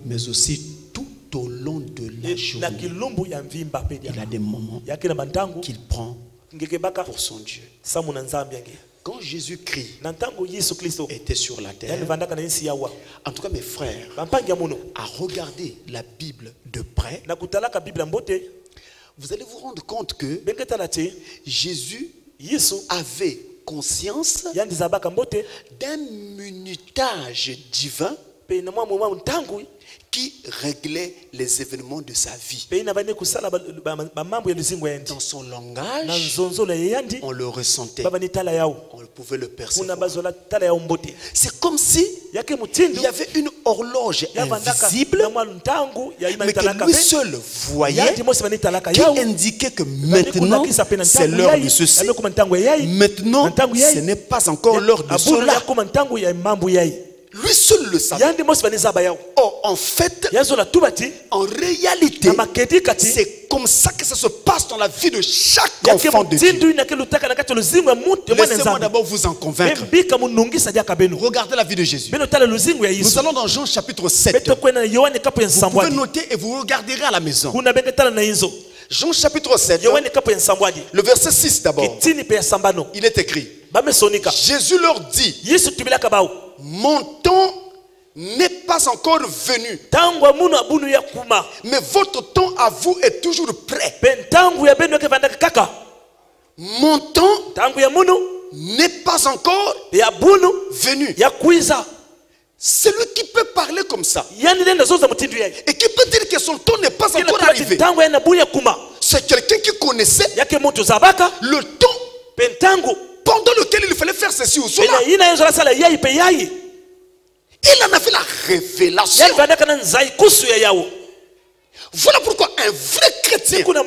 mais aussi tout au long de la journée. Il a des moments qu'il prend pour son Dieu. quand Jésus-Christ était sur la terre, en tout cas mes frères, à regarder la Bible de près, vous allez vous rendre compte que Jésus avait conscience d'un minutage divin qui réglait les événements de sa vie. Dans son langage, on le ressentait, on pouvait le percevoir. C'est comme si il y avait une horloge invisible, mais que lui seul voyait, qui indiquait que maintenant c'est l'heure de ceci, maintenant ce n'est pas encore l'heure de cela. Lui seul le savait. Or, en fait, en réalité, c'est comme ça que ça se passe dans la vie de chaque enfant de Dieu. Laissez-moi d'abord vous en convaincre. Regardez la vie de Jésus. Nous allons dans Jean chapitre 7. Vous pouvez noter et vous regarderez à la maison. Jean chapitre 7, le verset 6 d'abord. Il est écrit. Jésus leur dit, mon temps n'est pas encore venu, mais votre temps à vous est toujours prêt. Mon temps n'est pas encore venu. Celui qui peut parler comme ça et qui peut dire que son temps n'est pas encore arrivé, c'est quelqu'un qui connaissait le temps pendant lequel il fallait faire ceci ou cela. Il en a fait la révélation. Voilà pourquoi un vrai chrétien, quand l'heure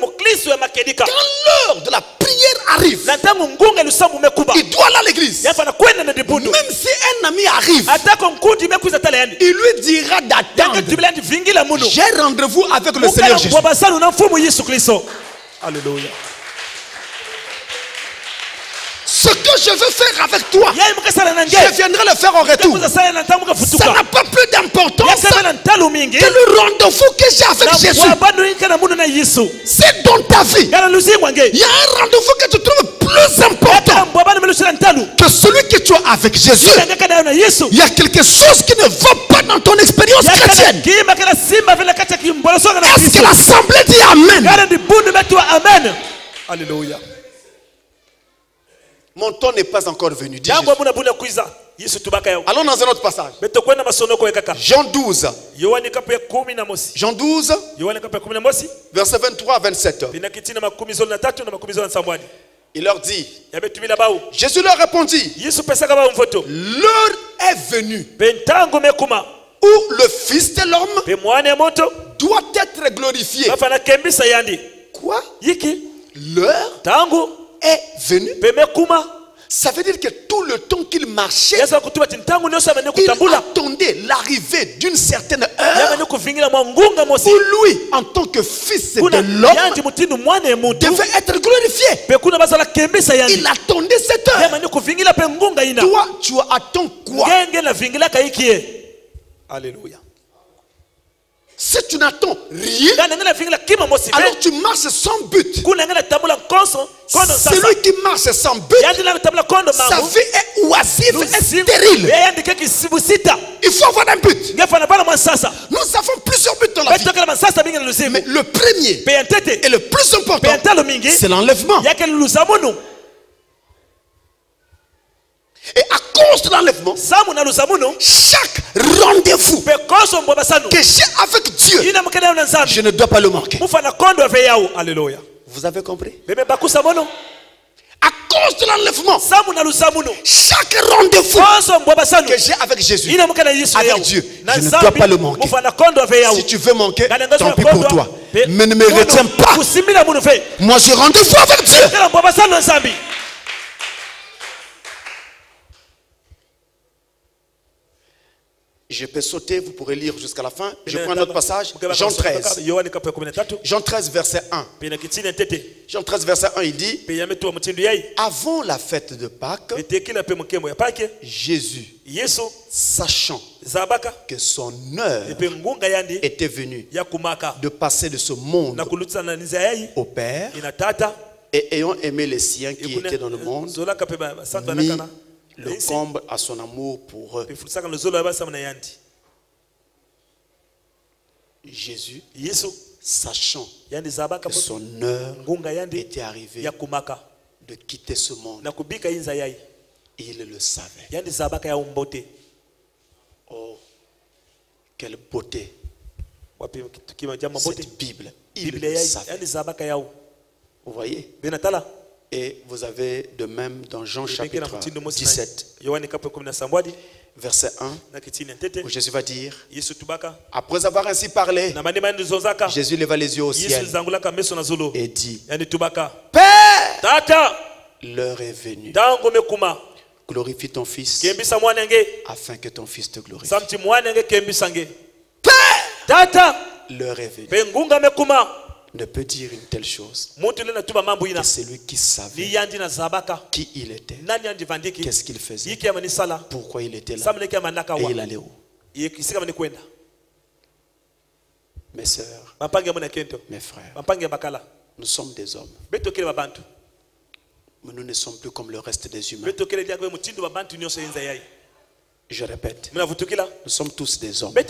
de la prière arrive, il doit aller à l'église. Même si un ami arrive, il lui dira d'attendre. J'ai rendez-vous avec le Seigneur Jésus. Alléluia. Ce que je veux faire avec toi, je viendrai le faire en retour. Ça n'a pas plus d'importance que le rendez-vous que j'ai avec Jésus. C'est dans ta vie. Il y a un rendez-vous que tu trouves plus important que celui que tu as avec Jésus. Il y a quelque chose qui ne va pas dans ton expérience chrétienne. Est-ce que l'assemblée dit Amen? Alléluia. Mon temps n'est pas encore venu, dit Jésus. Allons dans un autre passage. Jean 12. Jean 12, verset 23 à 27. Il leur dit, Jésus leur répondit, l'heure est venue où le Fils de l'homme doit être glorifié. Quoi? L'heure est venu. Ça veut dire que tout le temps qu'il marchait, il attendait l'arrivée d'une certaine heure où lui, en tant que fils de l'homme, devait être glorifié. Il attendait cette heure. Toi, tu attends quoi? Alléluia. Si tu n'attends rien, alors tu marches sans but. Celui qui marche sans but, sa vie est oisive et stérile. Il faut avoir un but. Nous avons plusieurs buts dans la vie. Mais le premier et le plus important, c'est l'enlèvement. Et à cause de l'enlèvement, chaque rendez-vous que j'ai avec Dieu, je ne dois pas le manquer. Alléluia. Vous avez compris? À cause de l'enlèvement, chaque rendez-vous que j'ai avec Jésus, avec Dieu, je ne dois pas le manquer. Si tu veux manquer, tant pis pour toi. Mais ne me retiens pas. Moi j'ai rendez-vous avec Dieu. Je peux sauter, vous pourrez lire jusqu'à la fin. Je prends un autre passage. Jean 13. Jean 13, verset 1. Jean 13, verset 1, il dit, avant la fête de Pâques, Jésus, sachant que son heure était venue de passer de ce monde au Père, et ayant aimé les siens qui étaient dans le monde, mit le comble à son amour pour eux. Jésus, sachant que son heure était arrivée de quitter ce monde, il le savait. Oh, quelle beauté! Cette Bible, il le savait. Vous voyez? Et vous avez de même dans Jean chapitre 17, verset 1, où Jésus va dire, après avoir ainsi parlé, Jésus leva les yeux au ciel et dit, Père, l'heure est venue. Glorifie ton Fils afin que ton Fils te glorifie. Père, l'heure est venue. Ne peut dire une telle chose que celui qui savait qui il était, qu'est-ce qu'il faisait, pourquoi il était là et il allait où. Mes sœurs, mes frères, nous sommes des hommes, mais nous ne sommes plus comme le reste des humains. Je répète, nous sommes tous des hommes, mais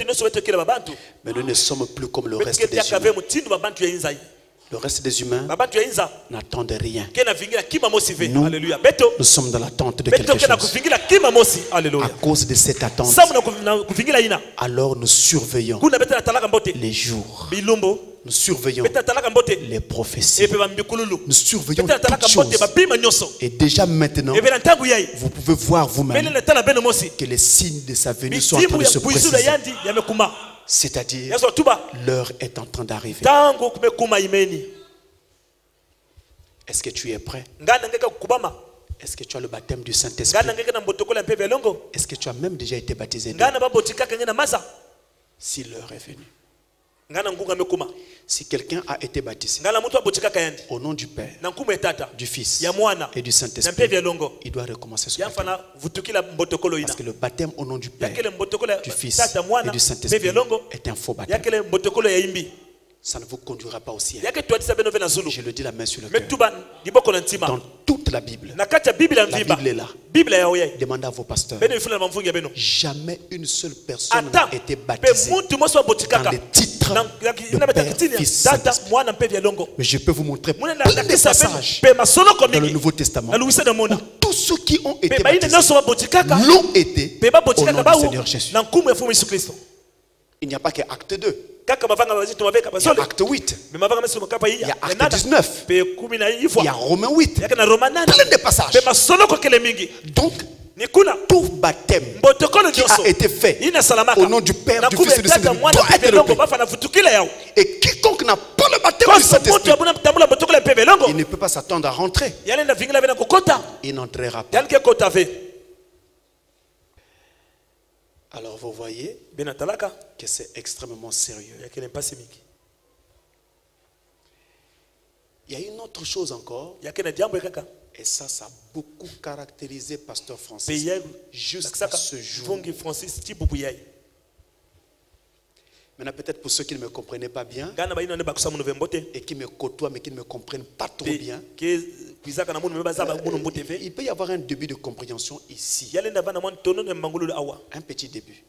nous ne sommes plus comme le reste des humains. Le reste des humains n'attendent rien. Nous sommes dans l'attente de quelque chose. À cause de cette attente, alors nous surveillons les jours. Nous surveillons les prophéties. Nous surveillons toutes choses. Et déjà maintenant, vous pouvez voir vous-même que les signes de sa venue sont en train de se préciser. C'est-à-dire, l'heure est en train d'arriver. Est-ce que tu es prêt? Est-ce que tu as le baptême du Saint-Esprit? Est-ce que tu as même déjà été baptisé? Si l'heure est venue. Si quelqu'un a été baptisé au nom du Père, du Fils et du Saint-Esprit, il doit recommencer ce baptême. Parce que le baptême au nom du Père, du Fils et du Saint-Esprit est un faux baptême. Ça ne vous conduira pas au ciel. Je le dis la main sur le cœur. Dans toute la Bible, la Bible est là. Demandez à vos pasteurs. Jamais une seule personne n'a été baptisée dans les titres de Père, Fils, Saint-Esprit. Mais je peux vous montrer plein de passages dans le Nouveau Testament où tous ceux qui ont été baptisés l'ont été au nom du Seigneur Jésus. Il n'y a pas que Acte 2. Il y a Acte 8. Il y a Acte 19. Il y a Romains 8. Plein de passages. Donc, tout baptême qui a été fait au nom du Père, du Fils et du Saint-Esprit doit être repris. Et quiconque n'a pas le baptême du Saint-Esprit, il ne peut pas s'attendre à rentrer. Il n'entrera pas. Alors vous voyez que c'est extrêmement sérieux. Il y a une autre chose encore. Et ça a beaucoup caractérisé Pasteur Francis jusqu'à ce jour. Maintenant, peut-être pour ceux qui ne me comprenaient pas bien et qui me côtoient mais qui ne me comprennent pas trop bien, il peut y avoir un début de compréhension ici. Un petit début.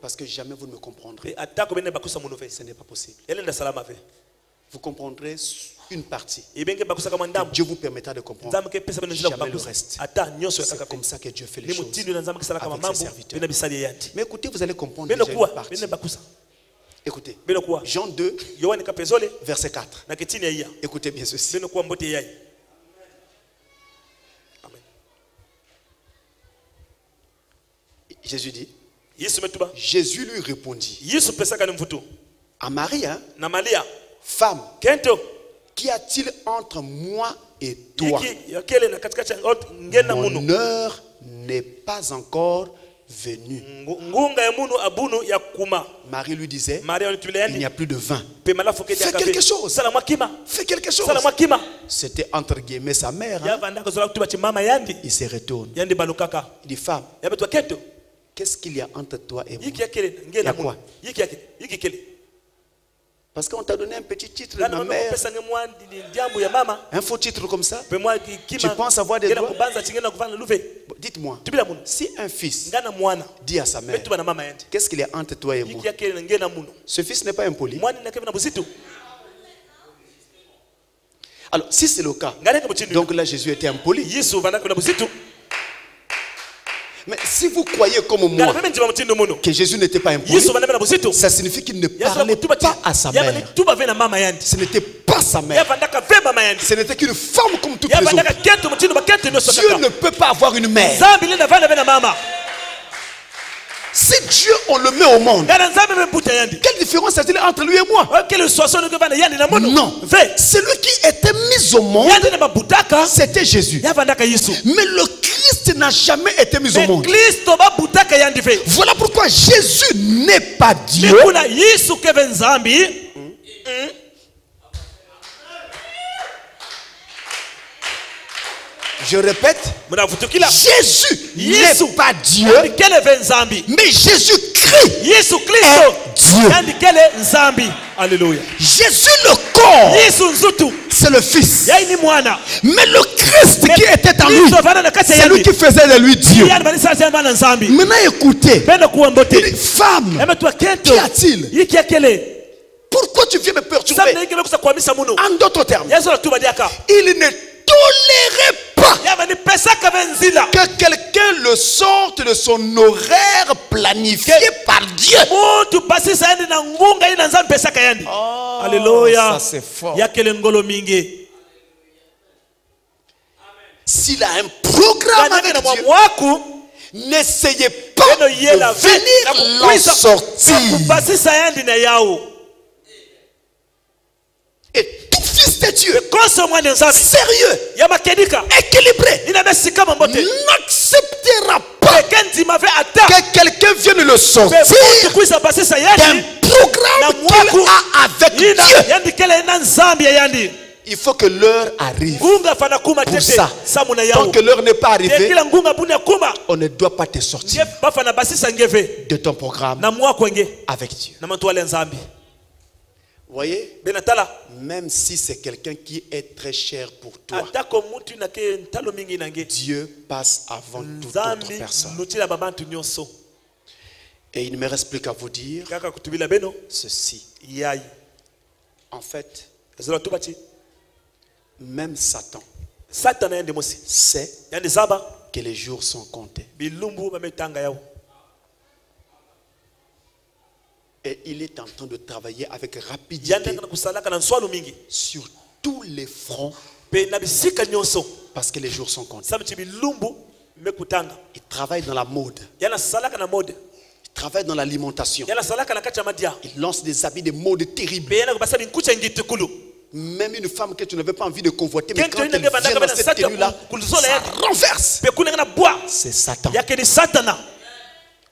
Parce que jamais vous ne me comprendrez. Ce n'est pas possible. Vous comprendrez une partie. Que Dieu vous permettra de comprendre. Jamais le reste. C'est comme ça que Dieu fait les choses avec ses serviteurs. Mais écoutez, vous allez comprendre déjà une partie. Écoutez, Jean 2, verset 4. Écoutez bien ceci. Jésus dit, Jésus lui répondit à Marie, femme, qu'y a-t-il entre moi et toi? Mon heure n'est pas encore venue. Marie lui disait, il n'y a plus de vin. Fais quelque chose. Fais quelque chose. C'était entre guillemets sa mère. Il se retourne. Il dit, femme, qu'est-ce qu'il y a entre toi et moi? Il y a quoi? Parce qu'on t'a donné un petit titre de ma mère. Un faux titre comme ça. Tu penses avoir des droits? Dites-moi, si un fils dit à sa mère, qu'est-ce qu'il y a entre toi et moi? Ce fils n'est pas impoli. Alors, si c'est le cas, donc là Jésus était impoli. Mais si vous croyez comme moi que Jésus n'était pas impoli, ça signifie qu'il ne parlait pas à sa mère. Ce n'était pas sa mère. Ce n'était qu'une femme comme toutes les autres. Dieu ne peut pas avoir une mère. Si Dieu, on le met au monde, quelle différence est-il entre lui et moi? Non. Celui qui était mis au monde, c'était Jésus. Mais le Christ n'a jamais été mis au monde. Voilà pourquoi Jésus n'est pas Dieu. Je répète, Jésus n'est pas Dieu, mais Jésus-Christ est Dieu. Alléluia. Jésus le corps, c'est le Fils. Mais le Christ qui était en lui, c'est lui qui faisait de lui Dieu. Maintenant écoutez, femme, qu'y a-t-il? Pourquoi tu viens me perturber? En d'autres termes, il ne tolérait pas que quelqu'un le sorte de son horaire planifié par Dieu. Alléluia. Ça c'est fort. S'il a un programme avec Dieu, n'essayez pas de venir l'en sortir. Et tout fils de Dieu, sérieux, équilibré, n'acceptera pas que quelqu'un vienne le sortir d'un programme qu'il a avec Dieu. Il faut que l'heure arrive. Pour ça, tant que l'heure n'est pas arrivée, on ne doit pas te sortir de ton programme avec Dieu. Vous voyez, même si c'est quelqu'un qui est très cher pour toi, Dieu passe avant toute autre personne. Et il ne me reste plus qu'à vous dire ceci. En fait, même Satan sait que les jours sont comptés. Et il est en train de travailler avec rapidité sur tous les fronts parce que les jours sont comptés. Il travaille dans la mode. Il travaille dans l'alimentation. Il lance des habits de mode terribles. Même une femme que tu n'avais pas envie de convoiter, mais quand elle vient dans cette tenue-là, ça renverse. C'est Satan.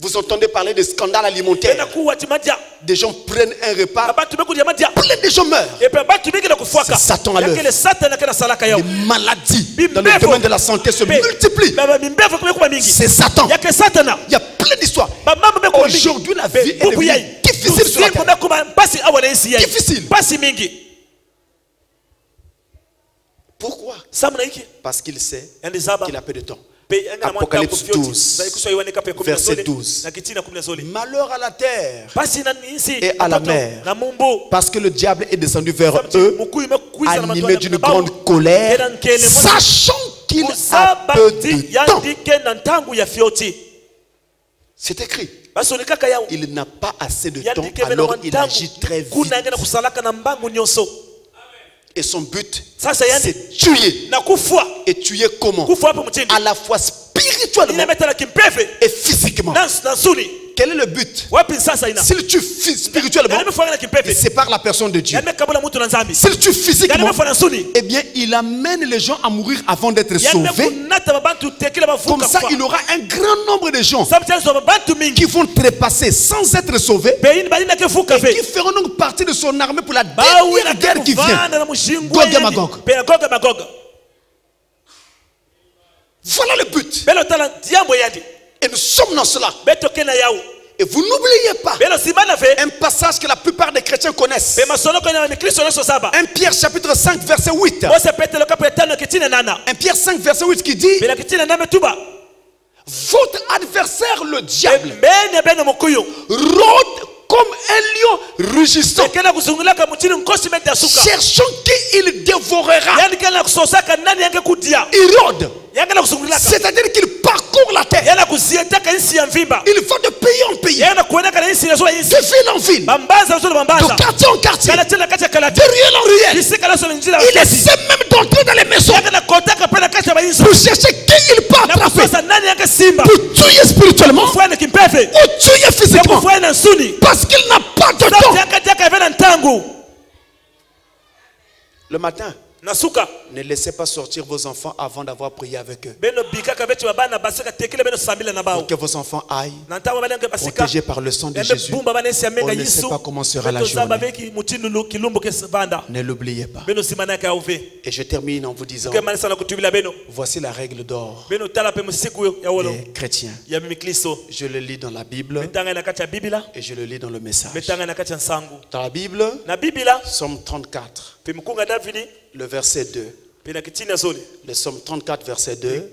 Vous entendez parler de scandales alimentaires. Des gens prennent un repas, plein de gens meurent. C'est Satan à l'œuvre. Les maladies dans le domaine de la santé se multiplient. C'est Satan. Il y a plein d'histoires. Aujourd'hui, la vie est devenue difficile sur la terre. Difficile. Pourquoi? Parce qu'il sait qu'il a peu de temps. Apocalypse 12, verset 12. Malheur à la terre et à la mer, parce que le diable est descendu vers eux, animé d'une grande colère, sachant qu'il a peu de temps. C'est écrit. Il n'a pas assez de temps, alors il agit très vite. Et son but, c'est tuer. Et tuer comment? À la fois spirituellement et physiquement. Quel est le but? S'il tue spirituellement, il sépare la personne de Dieu. S'il tue physiquement, eh bien, il amène les gens à mourir avant d'être sauvés. Comme ça, il aura un grand nombre de gens qui vont trépasser sans être sauvés et qui feront donc partie de son armée pour la dernière guerre qui vient. Gog et Magog. Voilà le but. Et nous sommes dans cela. Et Et vous n'oubliez pas un passage que la plupart des chrétiens connaissent. 1 Pierre chapitre 5 verset 8. 1 Pierre 5 verset 8 qui dit: votre adversaire le diable rôde comme un lion rugissant, cherchant qui il dévorera. Il rôde, c'est-à-dire qu'il parcourt la terre. Il va de pays en pays, de ville en ville, de quartier en quartier, de ruelle en ruelle. Il essaie même d'entrer dans les maisons pour chercher qui il peut attraper, pour tuer spirituellement ou tuer physiquement, parce qu'il n'a pas de temps. Le matin, ne laissez pas sortir vos enfants avant d'avoir prié avec eux. Pour que vos enfants aillent protégés par le sang de Jésus. On ne sait pas comment sera la journée. Ne l'oubliez pas. Et je termine en vous disant: voici la règle d'or des chrétiens. Je le lis dans la Bible et je le lis dans le message. Dans la Bible, Psaume 34. Le verset 2. Le Psaume 34, verset 2.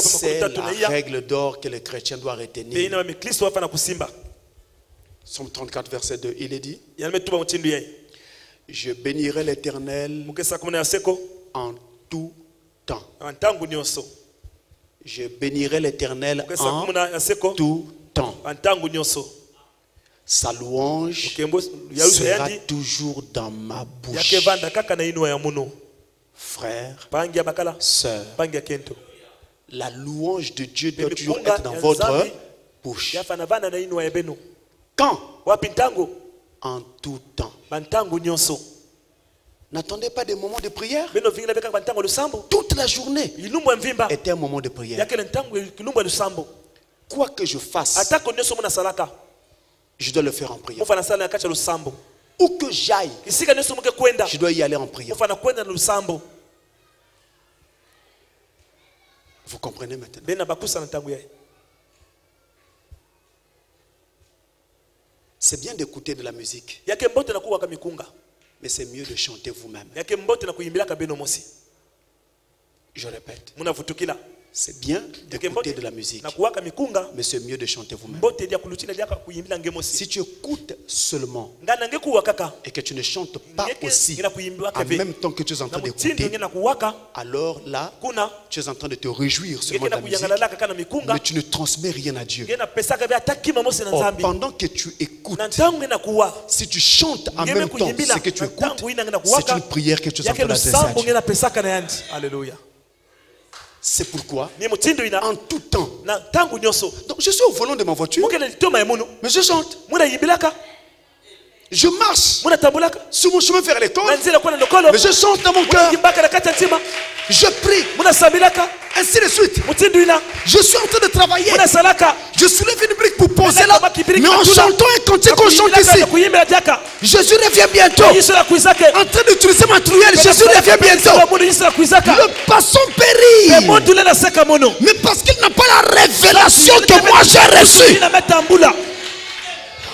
C'est la règle d'or que les chrétiens doivent retenir. Psaume 34, verset 2. Il est dit: je bénirai l'Éternel en tout temps. Je bénirai l'Éternel en tout temps. Sa louange sera toujours dans ma bouche. Frères, sœurs, la louange de Dieu doit toujours être dans votre bouche. Quand? En tout temps. N'attendez pas des moments de prière. Toute la journée était un moment de prière. Quoi que je fasse, je dois le faire en prière. Où que j'aille, je dois y aller en prière. Vous comprenez maintenant? C'est bien d'écouter de la musique, mais c'est mieux de chanter vous-même. Je répète. C'est bien d'écouter de la musique, mais c'est mieux de chanter vous-même. Si tu écoutes seulement et que tu ne chantes pas aussi en même temps que tu es en train d'écouter, alors là, tu es en train de te réjouir seulement de la musique, mais tu ne transmets rien à Dieu. Or, pendant que tu écoutes, si tu chantes en même temps ce que tu écoutes, c'est une prière que tu es en train d'adresser à Dieu. Alléluia. C'est pourquoi, en tout temps, donc je suis au volant de ma voiture, mais je chante. Je marche sur mon chemin vers l'école, mais je chante dans mon cœur. Je prie, ainsi de suite. Je suis en train de travailler. Je soulève une brique pour poser là, mais en chantant un cantique qu'on chante ici. Jésus revient bientôt. En train d'utiliser ma truelle, Jésus revient bientôt. Le passant périt, mais parce qu'il n'a pas la révélation que moi j'ai reçue.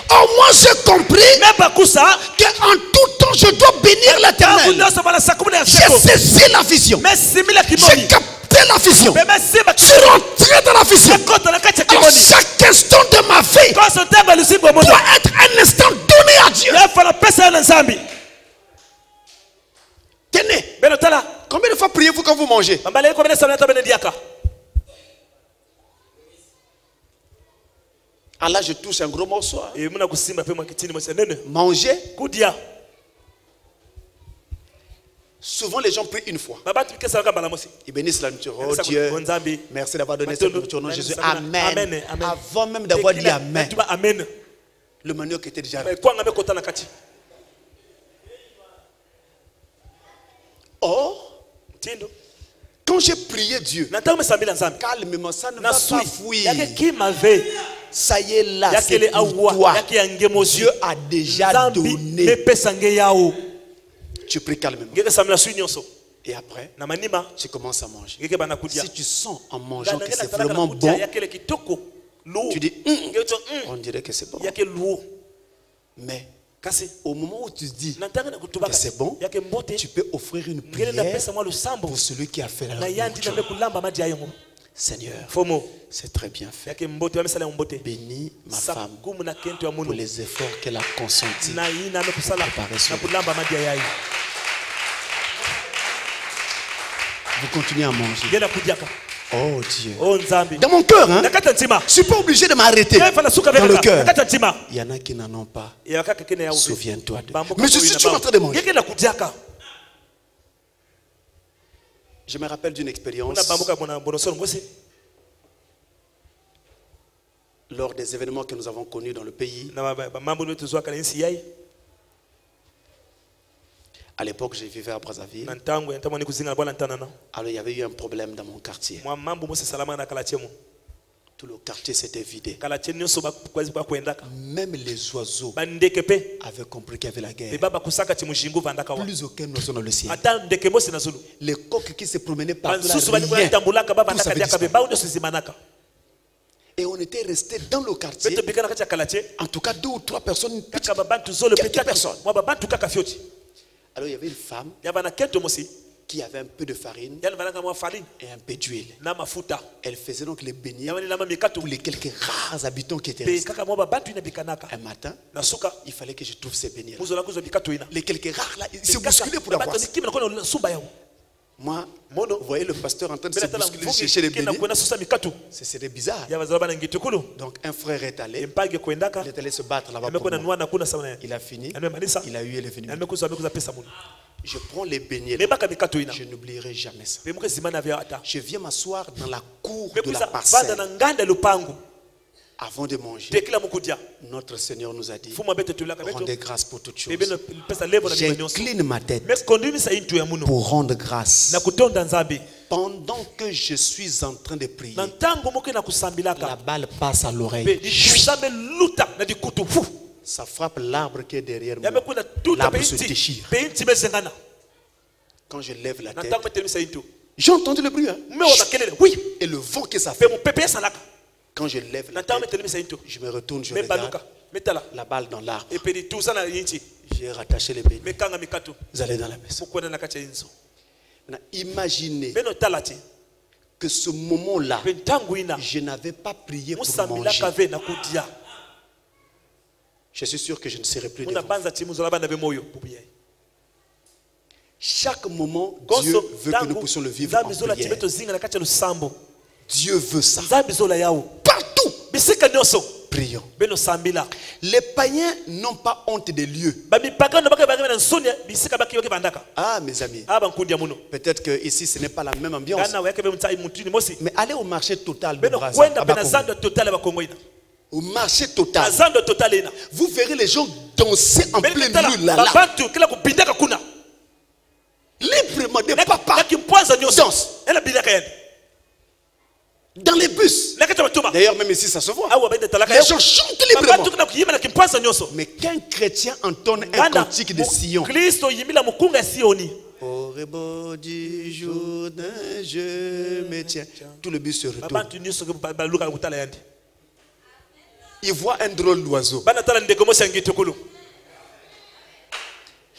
Au moins j'ai compris qu'en tout temps je dois bénir l'Éternel. J'ai saisi la vision. J'ai capté la vision. Je suis rentré dans la vision. Alors chaque instant de ma vie doit être un instant donné à Dieu. Tenez, combien de fois priez-vous quand vous mangez? Ah là, je touche un gros morceau. Manger. Souvent, les gens prient une fois. Ils bénissent la nourriture. Oh Dieu, merci d'avoir donné cette nourriture au nom de Jésus. Amen. Avant même d'avoir dit Amen, le manioc était déjà là. Or, quand j'ai prié Dieu, calmement, ça ne va pas fuir. Ça y est là, c'est pour toi. Dieu a déjà donné. Tu pries calmement. Et après, tu commences à manger. Si tu sens en mangeant que c'est vraiment bon, Tu dis, on dirait que c'est bon. Mais au moment où tu dis que c'est bon, tu peux offrir une prière pour celui qui a fait la nourriture. Seigneur, c'est très bien fait. Bénis ma femme pour les efforts qu'elle a consentis pour préparer son repas. Vous continuez à manger. Oh Dieu. Dans mon cœur, hein, je ne suis pas obligé de m'arrêter. Dans le cœur, il y en a qui n'en ont pas. Souviens-toi de. Mais je suis toujours en train de manger. Je me rappelle d'une expérience lors des événements que nous avons connus dans le pays. À l'époque, je vivais à Brazzaville. Alors, il y avait eu un problème dans mon quartier. Tout le quartier s'était vidé. Même les oiseaux avaient compris qu'il y avait la guerre. Plus aucun oiseau dans le ciel. Les coqs qui se promenaient partout là, et on était restés dans le quartier. En tout cas, 2 ou 3 personnes. Quelques personnes. Alors il y avait une femme qui avait un peu de farine et un peu d'huile. Elle faisait donc les beignets pour les quelques rares habitants qui étaient restés. Un matin, il fallait que je trouve ces beignets. Les quelques rares là, ils se bousculaient pour avoir ça. Moi, vous voyez le pasteur en train de se bousculer, chercher les beignets. C'était bizarre. Donc un frère est allé. Il est allé se battre là-bas pour moi. Il a fini. Il a eu les beignets. Je prends les beignets. Je n'oublierai jamais ça. Je viens m'asseoir dans la cour de la parcelle. Avant de manger, notre Seigneur nous a dit, rendez grâce pour toutes choses. J'incline ma tête pour rendre grâce. Pendant que je suis en train de prier, la balle passe à l'oreille. Ça frappe l'arbre qui est derrière moi. L'arbre se déchire. Quand je lève la tête, j'ai entendu le bruit. Hein? Oui. Et le vent que ça fait. Quand je lève la tête, je me retourne, je regarde la balle dans l'arbre. J'ai rattaché les beignets. Vous allez dans la maison. Imaginez que ce moment-là, je n'avais pas prié pour manger. Je suis sûr que je ne serai plus devant. Chaque moment, Dieu veut que nous puissions le vivre en prière. Dieu veut ça. Partout. Prions. Les païens n'ont pas honte des lieux. Ah, mes amis. Peut-être que ici ce n'est pas la même ambiance. Mais allez au marché total de Brazzaville. Au marché total. Vous verrez les gens danser en plein milieu là. Librement, des papas dansent. Dans les bus. D'ailleurs, même ici, ça se voit. Les gens chantent librement. Mais qu'un chrétien entonne un cantique de Sion. Au rebord du Jourdain, je me tiens. Tout le bus se retourne. Il voit un drôle d'oiseau.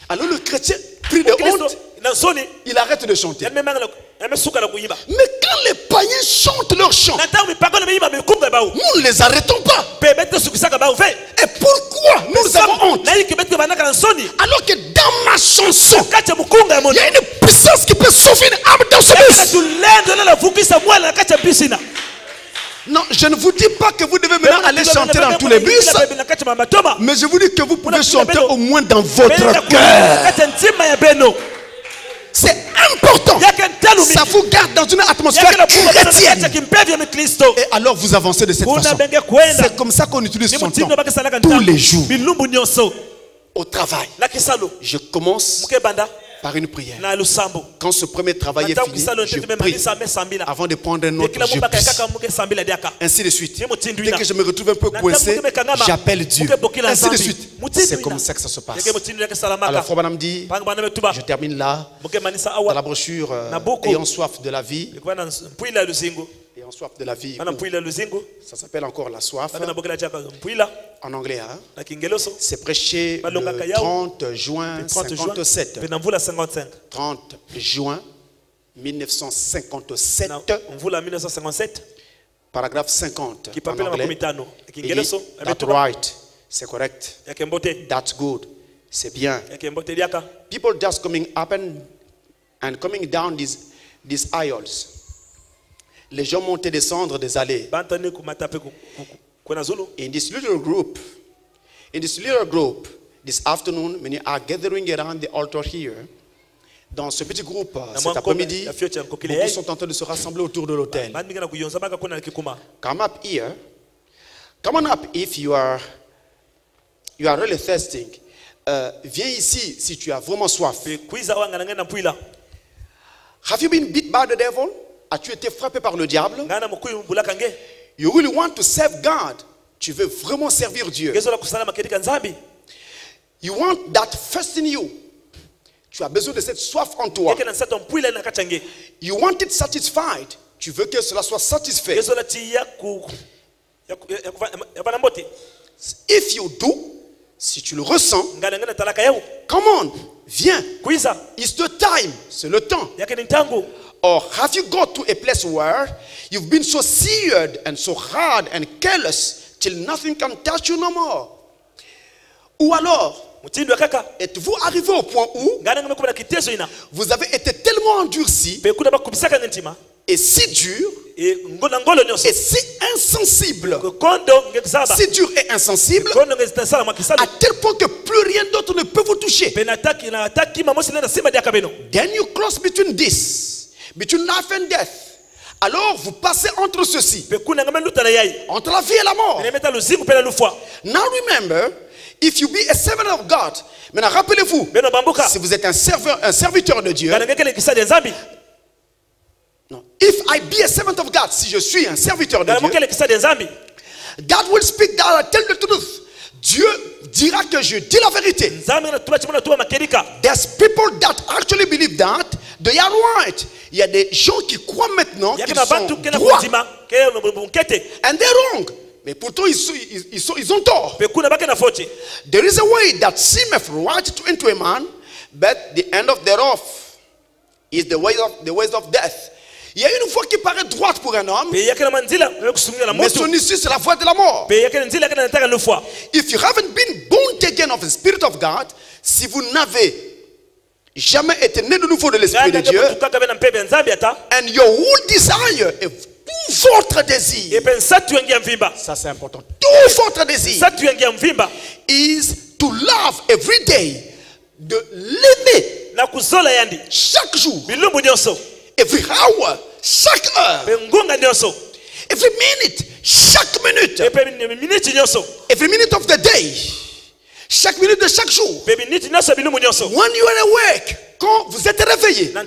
Alors le chrétien, pris de honte, il arrête de chanter. Mais quand les païens chantent leur chant, nous ne les arrêtons pas. Et pourquoi nous avons honte? Alors que dans ma chanson, il y a une puissance qui peut sauver une âme dans ce bus. Non, je ne vous dis pas que vous devez maintenant aller chanter dans tous les bus, mais je vous dis que vous pouvez chanter au moins dans votre cœur. C'est important. Ça vous garde dans une atmosphère chrétienne. Et alors vous avancez de cette façon. C'est comme ça qu'on utilise son temps tous les jours. Au travail, je commence par une prière. Quand ce premier travail est fini, je prie. Avant de prendre un autre, je prie. Ainsi de suite. Dès que je me retrouve un peu coincé, j'appelle Dieu. Ainsi de suite. C'est comme ça que ça se passe. Alors, Frère Branham dit, je termine là, dans la brochure Ayant soif de la vie. Et ont soif de la vie. Ça s'appelle encore la soif. En anglais, hein? C'est prêché le 30 juin 57. 30 juin 1957. Paragraphe 50. En anglais. That's right. C'est correct. That's good. C'est bien. People just coming up and coming down these aisles. Les gens montent et descendent des allées. In this little group, this afternoon, when you are gathering around the altar here, dans ce petit groupe, cet après-midi, beaucoup sont en train de se rassembler autour de l'autel. Come up here. Come on up if you are really thirsting. Viens ici si tu as vraiment soif. Have you been beat by the devil? As-tu été frappé par le diable? You really want to serve God? Tu veux vraiment servir Dieu? You want that thirst in you? Tu as besoin de cette soif en toi. You want it satisfied? Tu veux que cela soit satisfait. If you do, si tu le ressens, come on, viens. It's the time, c'est le temps. Or have you got to a place where you've been so seared and so hard and careless till nothing can touch you no more? Ou alors, êtes-vous arrivé au point où vous avez été tellement endurci et si dur et si insensible, si dur et insensible, à tel point que plus rien d'autre ne peut vous toucher. Then you cross between this, between life and death. Alors vous passez entre ceci, entre la vie et la mort. Now remember, if you be a servant of God, maintenant rappelez-vous, si vous êtes un serviteur de Dieu, non. If I be a servant of God, si je suis un serviteur de Dieu, God will speak that I tell the truth. Dieu dira que je dis la vérité. There's people that actually believe that they are right. Il y a des gens qui croient maintenant qu'ils sont droits. And they're wrong. Mais pourtant ils ont tort. There is a way that seemeth right into a man, but the end of thereof is the ways of death. Il y a une voie qui paraît droite pour un homme, mais son issue c'est la voie de la mort. If you haven't been born again of the Spirit of God, si vous n'avez jamais été né de nouveau de l'Esprit de Dieu, and your whole desire, et tout votre désir, ça c'est important, tout votre désir is to love every day, de l'aimer chaque jour, every hour, chaque heure, every minute, chaque minute, every minute of the day, chaque minute de chaque jour. When you are awake, quand vous êtes réveillé, quand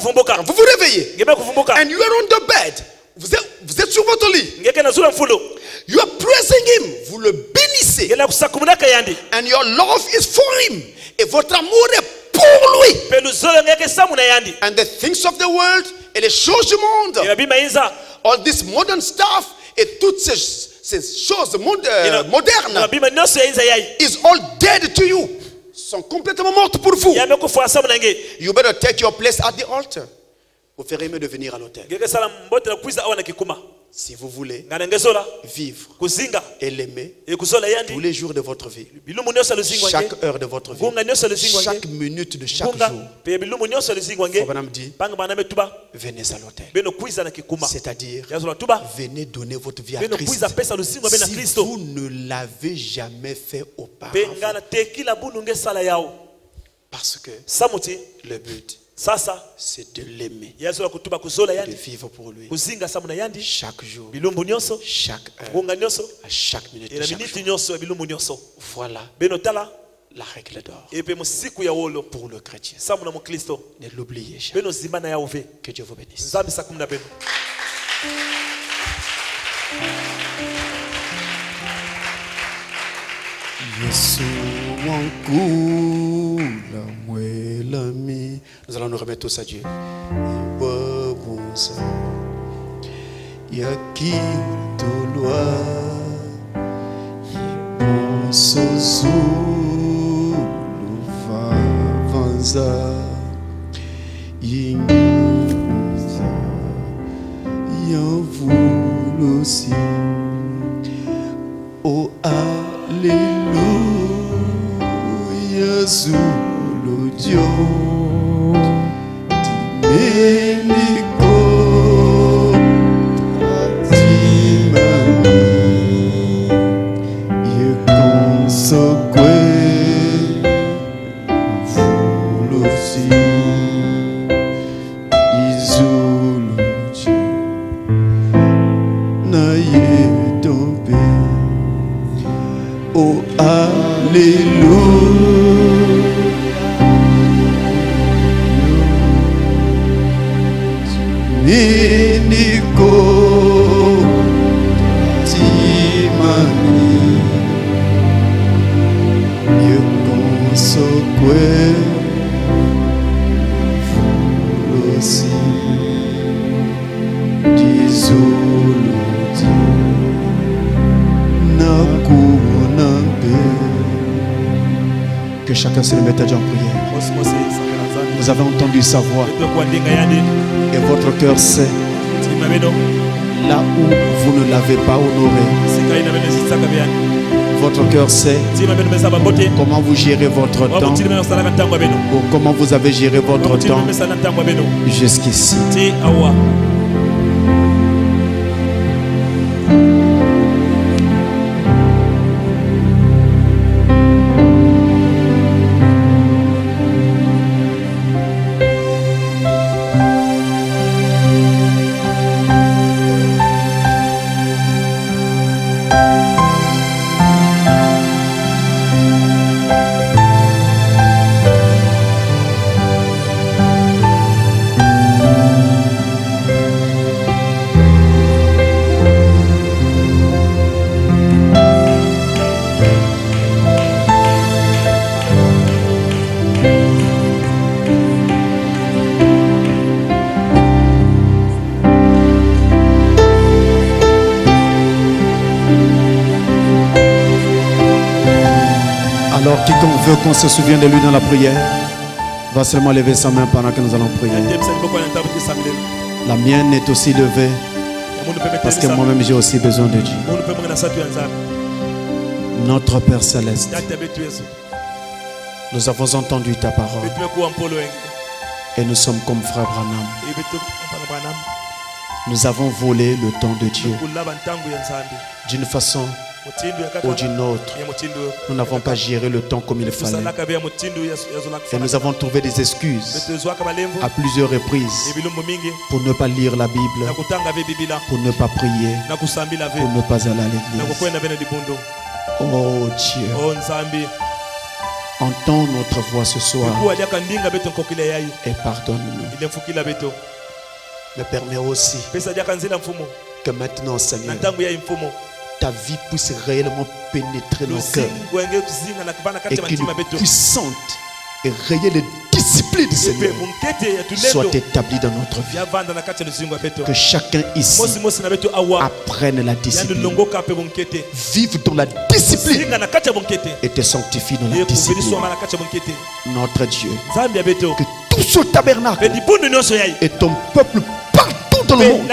vous vous réveillez, and you are on the bed, vous êtes sur votre lit, you are praising him, vous le bénissez, and your love is for him, et votre amour est pour lui. And the things of the world, et les choses du monde, all this modern stuff, et toutes ces choses modernes, is all dead to you, sont complètement mortes pour vous. You better take your place at the altar. Vous ferez mieux de venir à l'autel. Si vous voulez vivre et l'aimer tous les jours de votre vie, chaque heure de votre vie, chaque minute de chaque jour, Frère dit, venez à l'autel. C'est-à-dire, venez donner votre vie à Christ. Si vous ne l'avez jamais fait auparavant. Parce que le but, c'est de l'aimer, de vivre pour lui chaque jour, chaque heure, à chaque minute de chaque jour. Voilà la règle d'or pour le chrétien. Ne l'oubliez jamais. Que Dieu vous bénisse. Nous allons nous remettre tous à Dieu. yakitolwa ibosozulu vavanza ingiza yavulosi. Oh alléluia zulu Dio Dimenico Timani Yekonsoque Vulosi Izulu Dio Naye Dombe. Oh alléluia Nico Timani Yekonsoque Vulosi Dizulu Que chacun se le mette à Dieu en prière. Vous avez entendu sa voix et votre cœur sait là où vous ne l'avez pas honoré. Votre cœur sait comment vous gérez votre temps ou comment vous avez géré votre temps jusqu'ici. Alors quiconque veut qu'on se souvienne de lui dans la prière va seulement lever sa main pendant que nous allons prier. La mienne est aussi levée parce que moi-même j'ai aussi besoin de Dieu. Notre Père Céleste, nous avons entendu ta parole et nous sommes comme frère Branham. Nous avons volé le temps de Dieu d'une façon ou d'une autre. Nous n'avons pas géré le temps comme il fallait. Et nous avons trouvé des excuses à plusieurs reprises pour ne pas lire la Bible, pour ne pas prier, pour ne pas aller à l'église. Oh Dieu, entends notre voix ce soir et pardonne-nous. Mais permets aussi que maintenant, Seigneur, ta vie puisse réellement pénétrer nos cœurs et qu'une puissante et réelle discipline, Seigneur, soit établie dans notre vie. Que chacun ici apprenne la discipline, vive dans la discipline et te sanctifie dans la discipline. Notre Dieu, que tout ce tabernacle et ton peuple partout dans le monde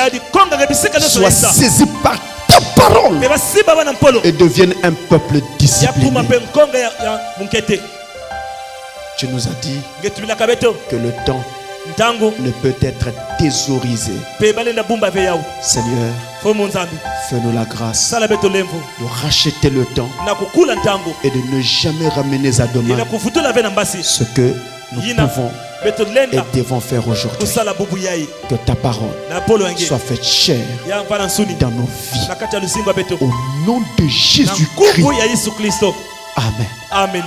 soit saisi par ta parole et devienne un peuple discipliné. Tu nous as dit que le temps ne peut être thésaurisé. Seigneur, fais-nous la grâce de racheter le temps et de ne jamais ramener à demain ce que nous pouvons et devons faire aujourd'hui. Que ta parole soit faite chair dans nos vies. Au nom de Jésus-Christ. Amen. Amen.